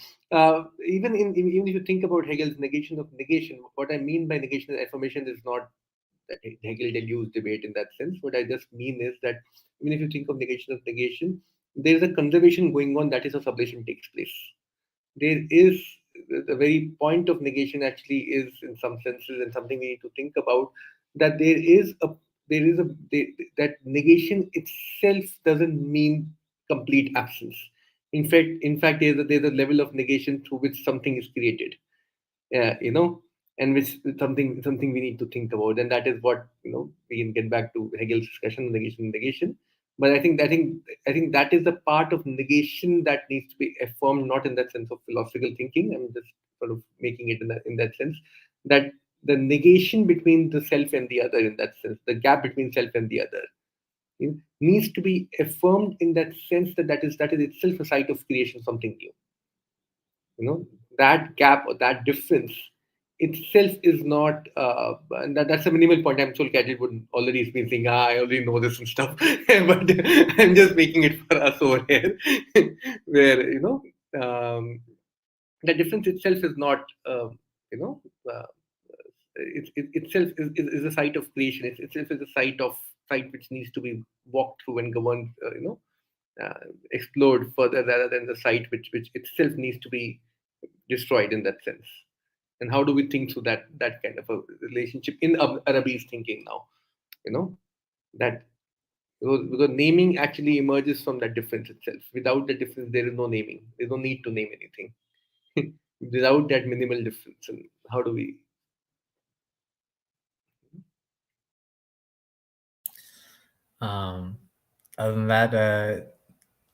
even if you think about Hegel's negation of negation, what I mean by negation and affirmation is not that Hegel deludes debate in that sense. What I just mean is that even if you think of negation, there is a conservation going on, that is, a sublation takes place. There is the very point of negation actually is in some senses, and something we need to think about, that that negation itself doesn't mean complete absence. In fact there's a level of negation through which something is created, uh, you know and which is something we need to think about, and that is what, we can get back to Hegel's discussion on negation. But I think that is the part of negation that needs to be affirmed, not in that sense of philosophical thinking. I'm just sort of making it in that sense, that the negation between the self and the other, in that sense, the gap between self and the other, needs to be affirmed in that sense, that is itself a site of creation of something new. That gap or that difference itself is not, and that's a minimal point. I'm sure Gadget would already be saying, I already know this and stuff. But I'm just making it for us over here, where the difference itself is not, you know uh, it itself is a site of creation. It itself is a site which needs to be walked through and governed, explored further, rather than the site which itself needs to be destroyed in that sense. And how do we think through that kind of a relationship in Arabi's thinking now? You know that because naming actually emerges from that difference itself. Without the difference, there is no naming. There's no need to name anything. Without that minimal difference, and how do we? Other than that,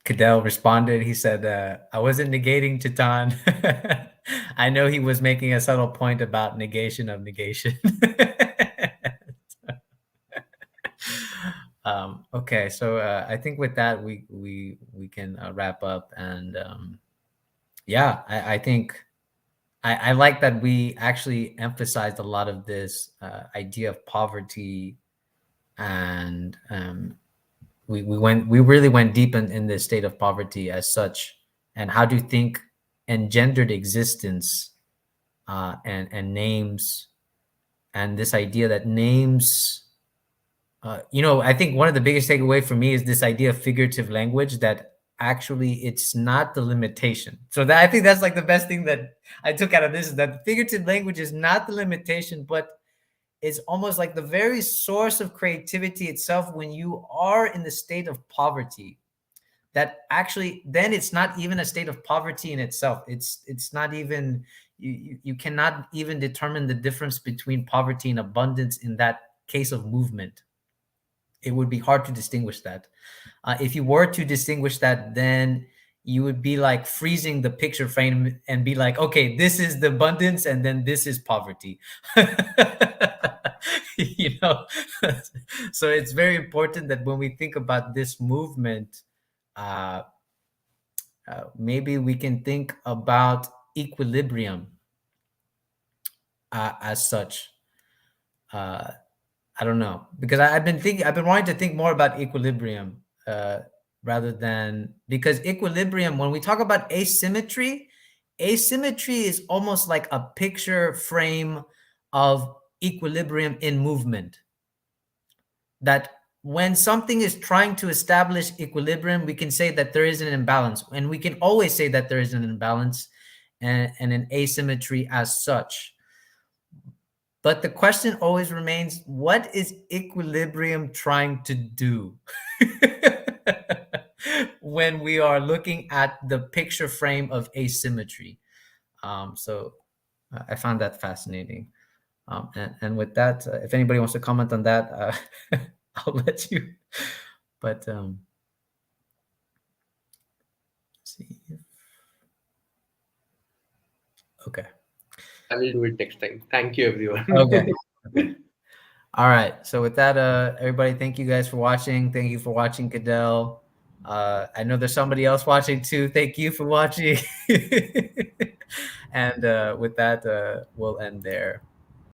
Cadell responded. He said, I wasn't negating Chitan. I know he was making a subtle point about negation of negation. Okay, so I think with that we can wrap up, and yeah, I think I like that we actually emphasized a lot of this idea of poverty, and we really went deep in this state of poverty as such, and how do you think engendered existence, and names, and this idea that names, I think one of the biggest takeaway for me is this idea of figurative language, that actually it's not the limitation. So that, I think that's like the best thing that I took out of this, is that figurative language is not the limitation, but is almost like the very source of creativity itself when you are in the state of poverty. That actually, then it's not even a state of poverty in itself. It's not even, you cannot even determine the difference between poverty and abundance in that case of movement. It would be hard to distinguish that. If you were to distinguish that, then you would be like freezing the picture frame and be like, okay, this is the abundance and then this is poverty. You know, so it's very important that when we think about this movement, maybe we can think about equilibrium as such. I don't know, because I've been wanting to think more about equilibrium rather than, because equilibrium, when we talk about asymmetry, asymmetry is almost like a picture frame of equilibrium in movement. That when something is trying to establish equilibrium, we can say that there is an imbalance, and we can always say that there is an imbalance and an asymmetry as such. But the question always remains, what is equilibrium trying to do? When we are looking at the picture frame of asymmetry. So I found that fascinating. And with that, if anybody wants to comment on that, I'll let you. But let's see. Okay. I will do it next time. Thank you, everyone. Okay. Okay. All right. So with that, everybody, thank you guys for watching. Thank you for watching, Cadell. I know there's somebody else watching too. Thank you for watching. And with that, we'll end there.